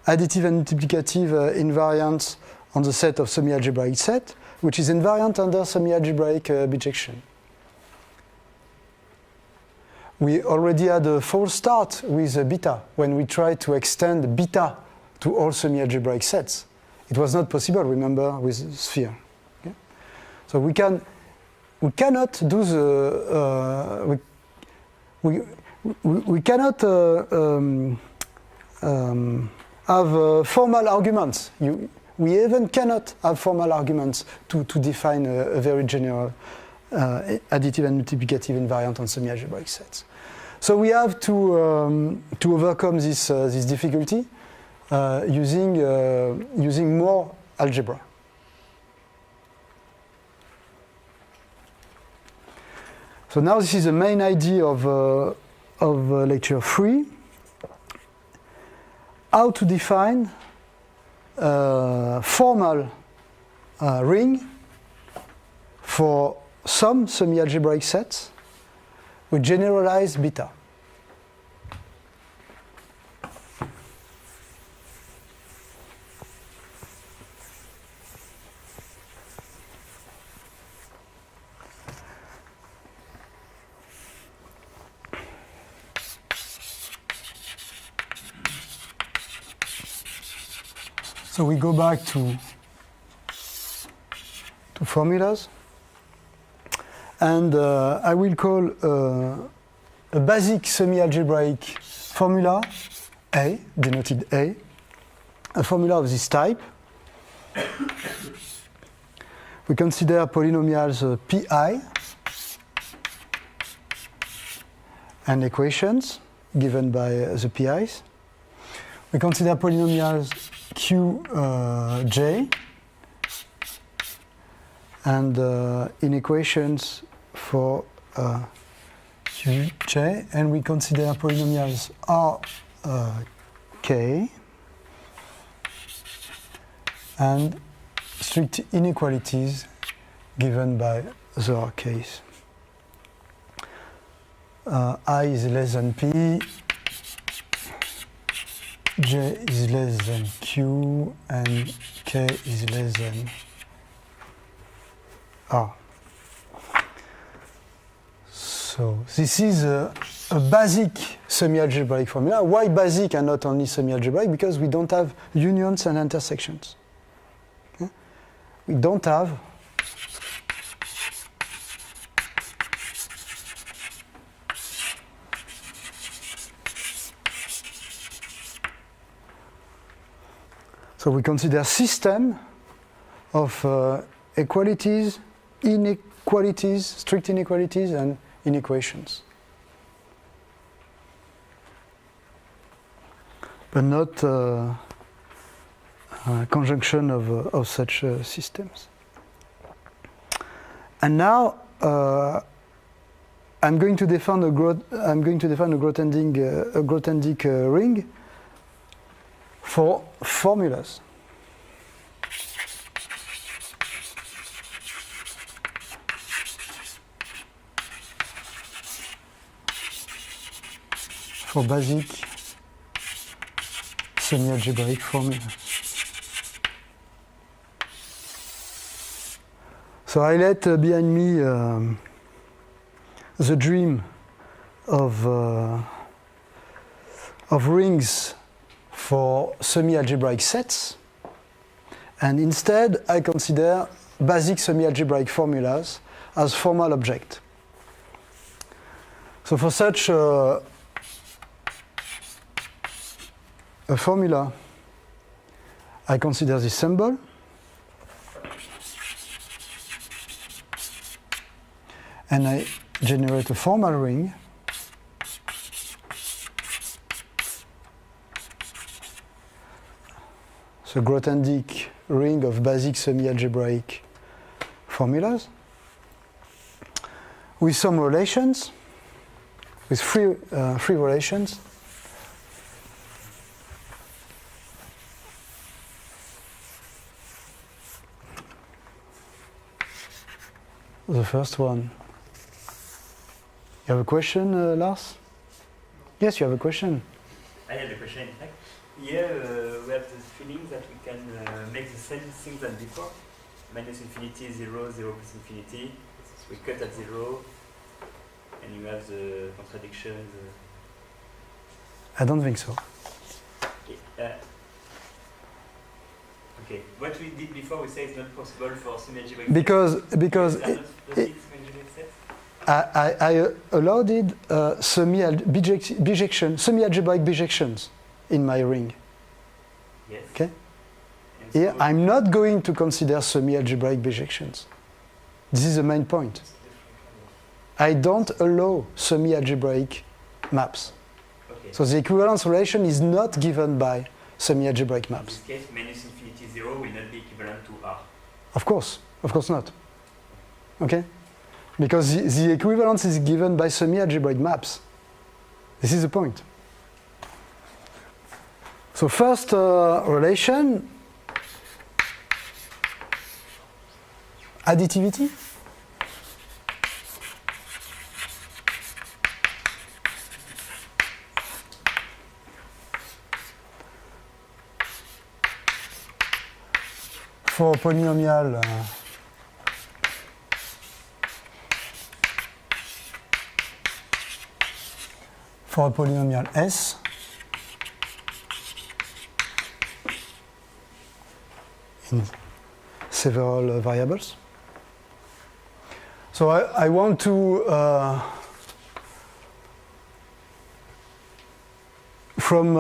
additive and multiplicative invariant on the set of semi-algebraic set, which is invariant under semi-algebraic bijection. We already had a false start with beta when we tried to extend beta to all semi-algebraic sets. It was not possible, remember, with sphere. Okay? So we cannot do the we cannot have formal arguments. We even cannot have formal arguments to define a very general additive and multiplicative invariant on semi-algebraic sets. So we have to overcome this difficulty using more algebra. So now this is the main idea of lecture 3. How to define a formal ring for some semi-algebraic sets with generalized beta. So we go back to formulas, and I will call a basic semi-algebraic formula A, denoted A formula of this type. We consider polynomials Pi and equations given by the Pi's. We consider polynomials Qj and inequations for Qj, and we consider polynomials Rk and strict inequalities given by the Rk's. I is less than P, J is less than Q, and K is less than R. So this is a basic semi-algebraic formula. Why basic and not only semi-algebraic? Because we don't have unions and intersections. Okay? We don't have so we consider system of equalities, inequalities, strict inequalities, and inequations, but not a conjunction of such systems. And now I'm going to define a Grothendieck ring for formulas. For basic semi-algebraic formulas. So I let behind me the dream of rings for semi-algebraic sets, and instead I consider basic semi-algebraic formulas as formal objects. So for such a formula. I consider this symbol. And I generate a formal ring. The Grothendieck ring of basic semi-algebraic formulas with some relations, with free relations. The first one. You have a question, Lars? Yes, you have a question. I have a question, in fact. Here we have the feeling that we can make the same thing than before. Minus infinity, 0, 0 plus infinity. So we cut at 0, and you have the contradictions. I don't think so. Okay, what we did before, we say it's not possible for semi-algebraic sets. I allowed semi-algebraic bijections in my ring. Yes. Okay. Here, I'm not going to consider semi-algebraic bijections. This is the main point. I don't allow semi-algebraic maps. Okay. So the equivalence relation is not given by semi-algebraic maps. In this case, minus infinity 0 will not be equivalent to R. Of course not. Okay? Because the equivalence is given by semi-algebraic maps. This is the point. So first relation, additivity. For polynomial for a polynomial S, in several variables. So I want to, from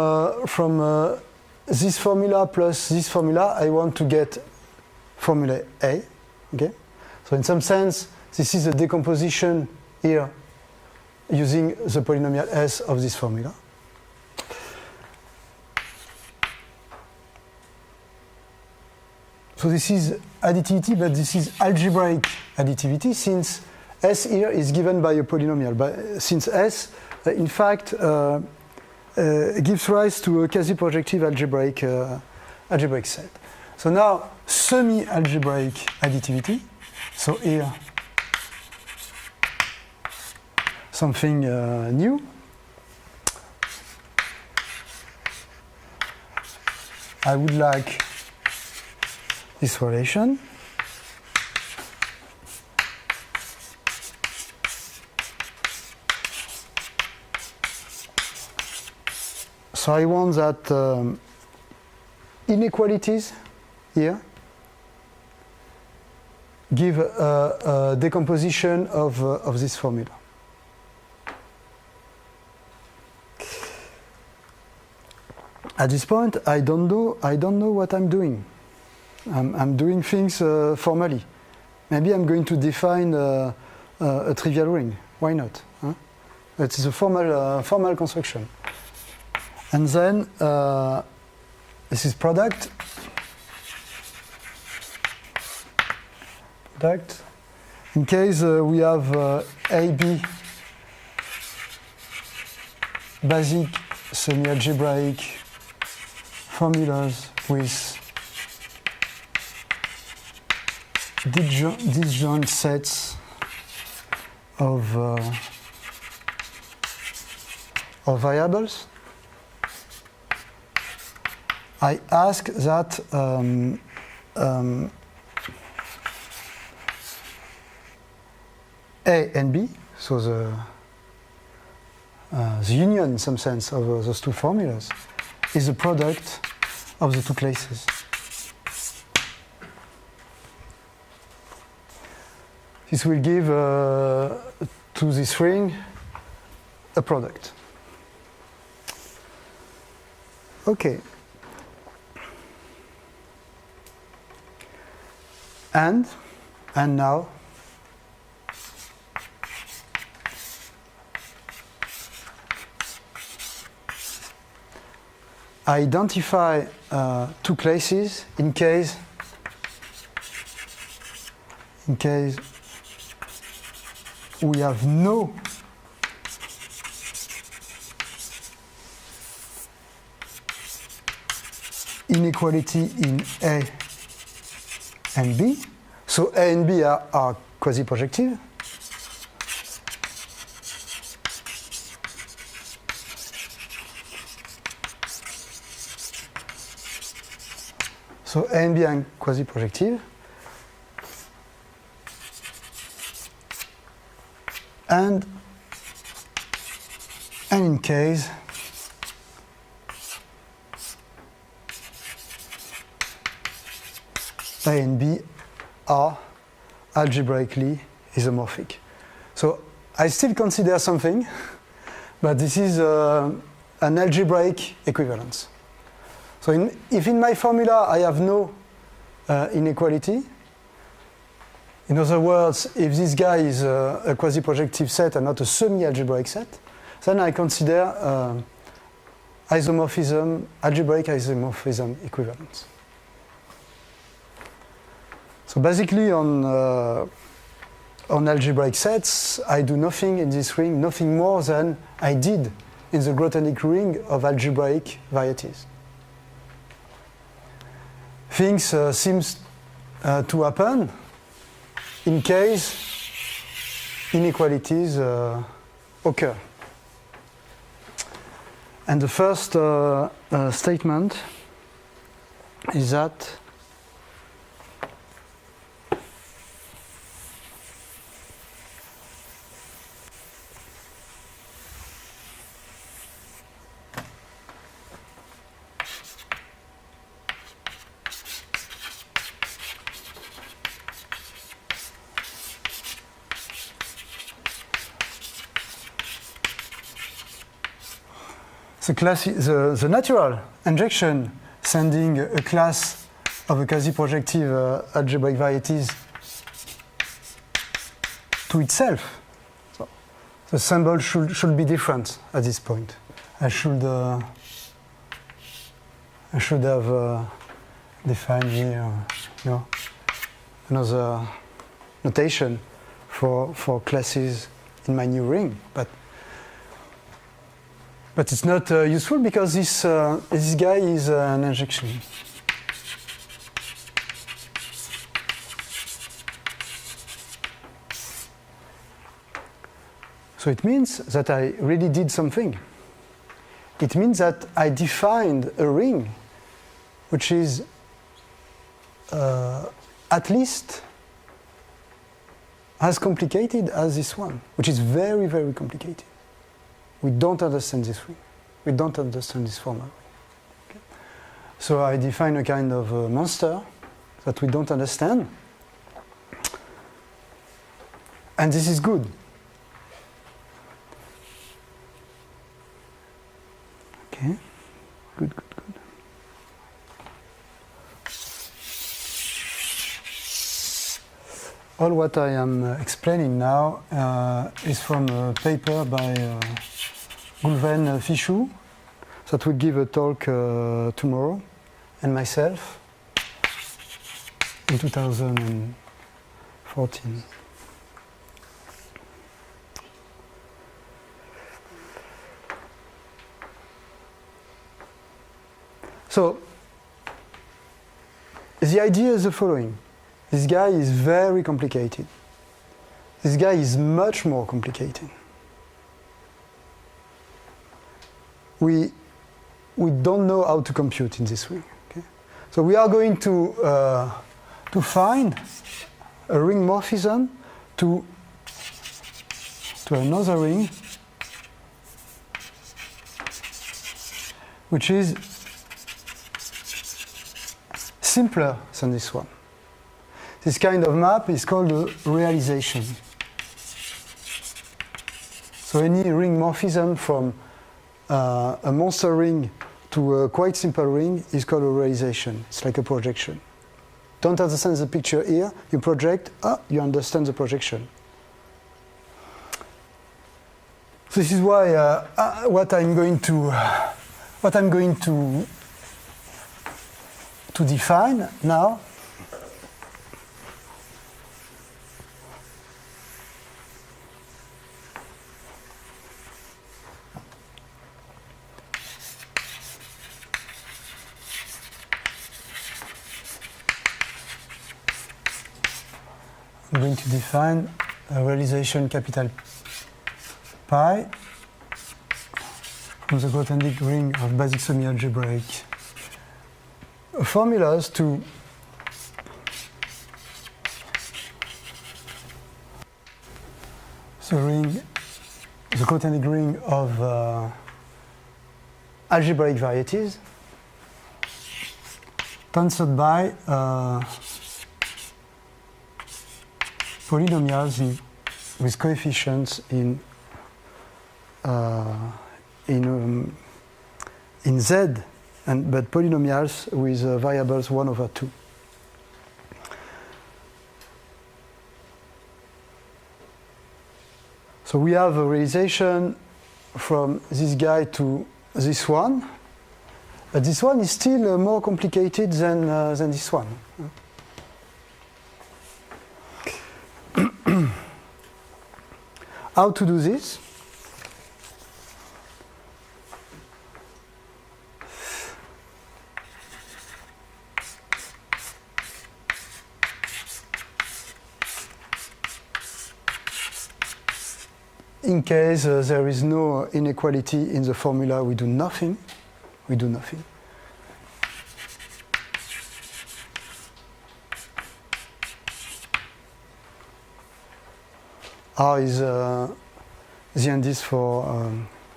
this formula plus this formula, I want to get formula A. Okay. So in some sense, this is a decomposition here using the polynomial S of this formula. So this is additivity, but this is algebraic additivity since S here is given by a polynomial. But since S, in fact, gives rise to a quasi-projective algebraic set. So now, semi-algebraic additivity. So here, something new. I would like this relation. So I want that inequalities here give a decomposition of this formula. At this point, I don't know what I'm doing. I'm doing things formally. Maybe I'm going to define a trivial ring. Why not? Huh? It is a formal construction. And then this is product. In case we have AB basic semi-algebraic formulas with disjoint sets of variables, I ask that A and B, so the union in some sense of those two formulas, is the product of the two classes. This will give to this ring a product. Okay. And now, I identify two classes in case we have no inequality in A and B. So A and B are quasi-projective. So A and B are quasi-projective. And in case A and B are algebraically isomorphic. So I still consider something, but this is an algebraic equivalence. So if in my formula I have no inequality, in other words, if this guy is a quasi-projective set and not a semi-algebraic set, then I consider isomorphism, algebraic isomorphism equivalence. So basically on algebraic sets, I do nothing in this ring, nothing more than I did in the Grothendieck ring of algebraic varieties. Things seems to happen in case inequalities occur. And the first statement is that the natural injection sending a class of a quasi-projective algebraic varieties to itself. So the symbol should be different at this point. I should have defined here, another notation for classes in my new ring, but it's not useful because this guy is an injection. So it means that I really did something. It means that I defined a ring which is at least as complicated as this one, which is very, very complicated. We don't understand this ring. We don't understand this formal ring. Okay? So I define a kind of monster that we don't understand. And this is good. Okay, good. All what I am explaining now is from a paper by Gulven Fichu that will give a talk tomorrow, and myself in 2014. So the idea is the following. This guy is very complicated. This guy is much more complicated. We don't know how to compute in this ring. Okay? So we are going to find a ring morphism to another ring which is simpler than this one. This kind of map is called a realization. So any ring morphism from a monster ring to a quite simple ring is called a realization. It's like a projection. Don't understand the picture here, you project, you understand the projection. This is why what I'm going to define now I'm going to define a realization capital pi from the Grothendieck ring of basic semi-algebraic formulas to the Grothendieck ring of algebraic varieties tensor by polynomials with coefficients in Z, but polynomials with variables 1/2. So we have a realization from this guy to this one, but this one is still more complicated than this one. How to do this? In case there is no inequality in the formula, we do nothing. We do nothing. R is the indice for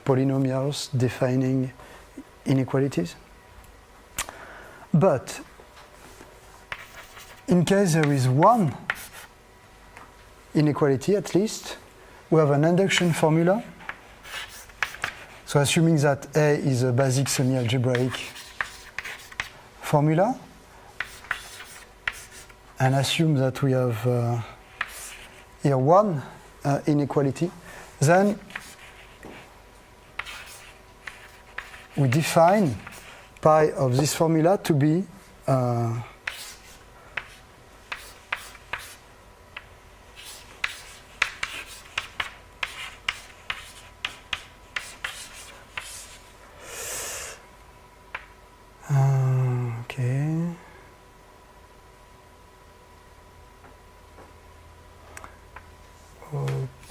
polynomials defining inequalities. But in case there is one inequality at least, we have an induction formula. So assuming that A is a basic semi-algebraic formula, and assume that we have here one inequality, then we define pi of this formula to be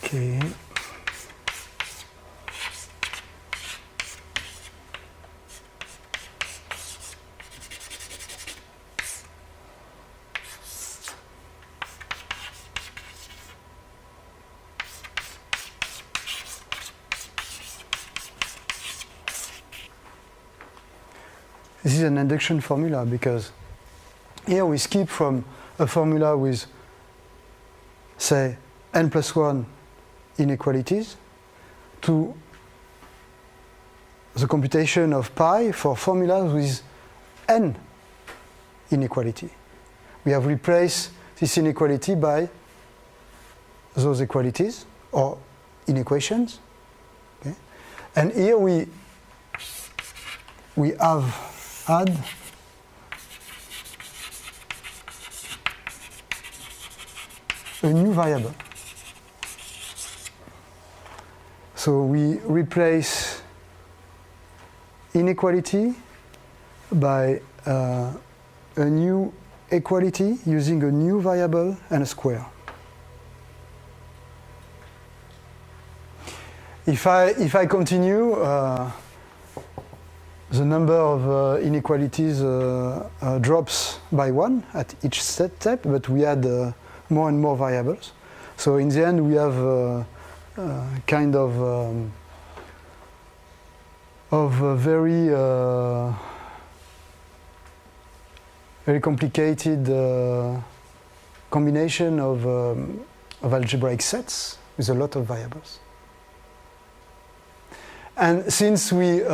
okay. This is an induction formula because here we skip from a formula with, say, n+1 inequalities to the computation of pi for formulas with n inequality. We have replaced this inequality by those equalities or inequations. Okay? And here we have add a new variable. So we replace inequality by a new equality using a new variable and a square. If I continue, the number of inequalities drops by 1 at each step, but we add more and more variables. So in the end, we have kind of a very very complicated combination of algebraic sets with a lot of variables. And since we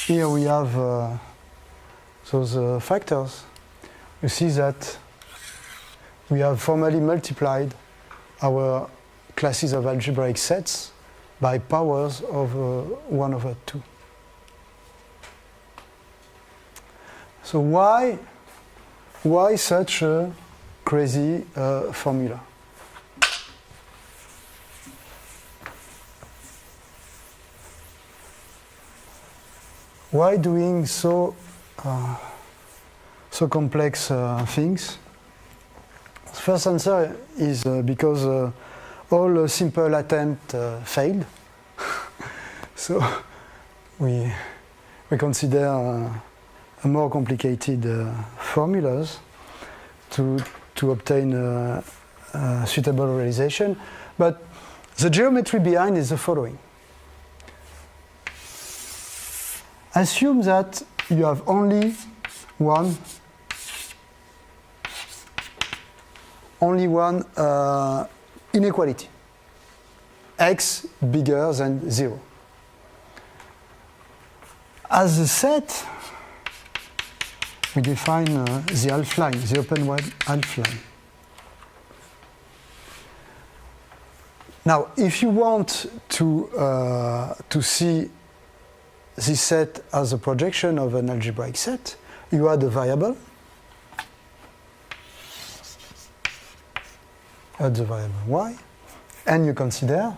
here we have those factors. You see that we have formally multiplied our classes of algebraic sets by powers of 1 over 2. So why such a crazy formula? Why doing so complex things? The first answer is because all simple attempts failed. So we consider a more complicated formulas to obtain a suitable realization. But the geometry behind is the following. Assume that you have only one inequality, x bigger than 0. As a set, we define the half line, the open-wide half line. Now, if you want to see this set as a projection of an algebraic set, you add a variable. Add the variable y, and you consider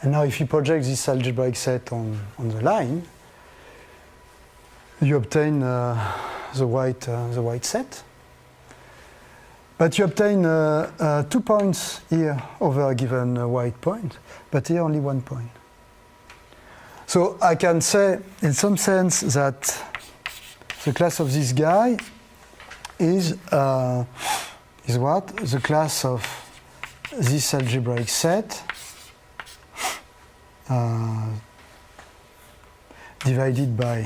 and now if you project this algebraic set on the line, you obtain the white set. But you obtain 2 points here over a given white point, but here only 1 point. So I can say, in some sense, that the class of this guy is what? The class of this algebraic set divided by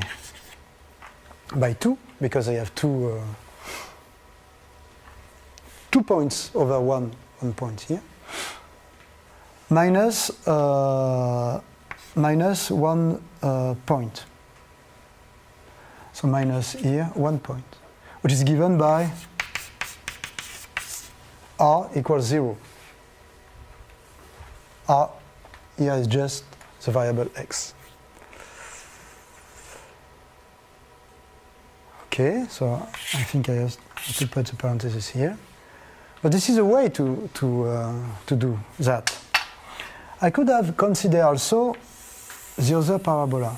2, because I have two points over one point here, minus 1 point. So minus here 1 point, which is given by r equals 0. R here is just the variable x. Okay, so I think I have to put the parenthesis here. But this is a way to do that. I could have considered also the other parabola.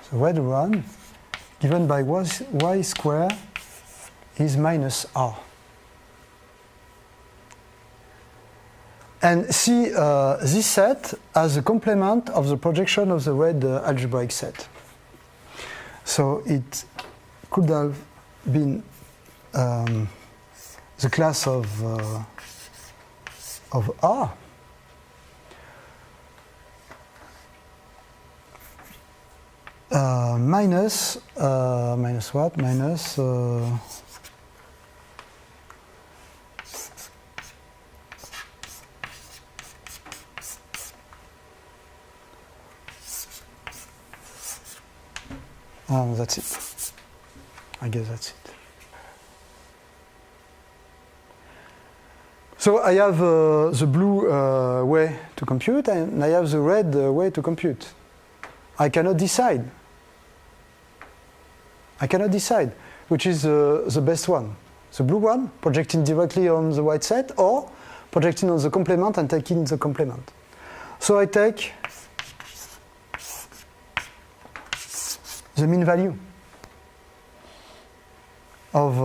So red one, given by y squared, is minus r. And see this set as a complement of the projection of the red algebraic set. So it could have been the class of R minus what? Minus that's it. I guess that's it. So I have the blue way to compute, and I have the red way to compute. I cannot decide. Which is the best one. The blue one, projecting directly on the white set, or projecting on the complement and taking the complement. So I take the mean value of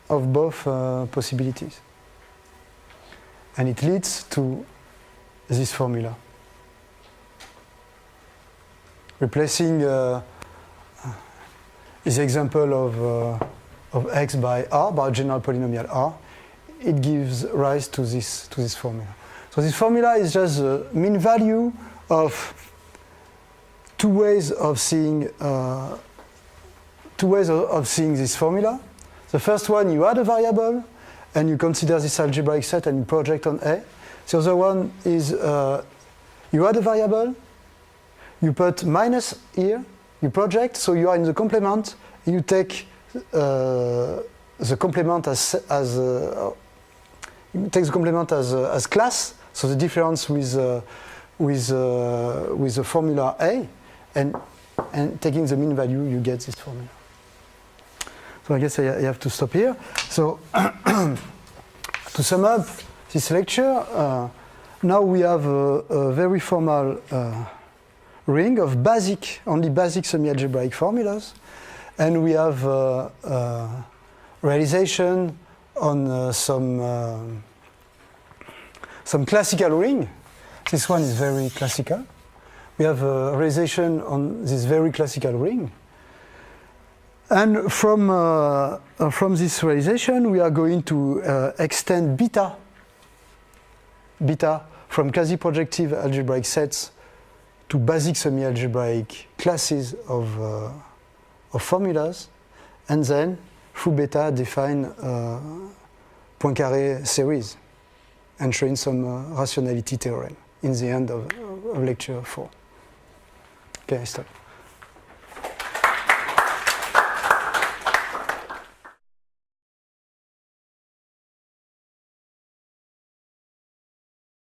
both possibilities. And it leads to this formula. Replacing this example of x by r, by general polynomial r, it gives rise to this formula. So this formula is just the mean value of two ways of seeing this formula. The first one, you add a variable and you consider this algebraic set and you project on A. The other one is you add a variable, you put minus here, you project, so you are in the complement, you take the complement as class, so the difference with the formula A, and taking the mean value, you get this formula. So I guess I have to stop here. So to sum up this lecture, now we have a very formal ring of only basic semi-algebraic formulas, and we have realization on some classical ring. This one is very classical. We have a realization on this very classical ring. And from this realization, we are going to extend beta from quasi-projective algebraic sets to basic semi-algebraic classes of formulas, and then through beta define Poincaré series and showing some rationality theorem in the end of lecture 4. Okay, I stop.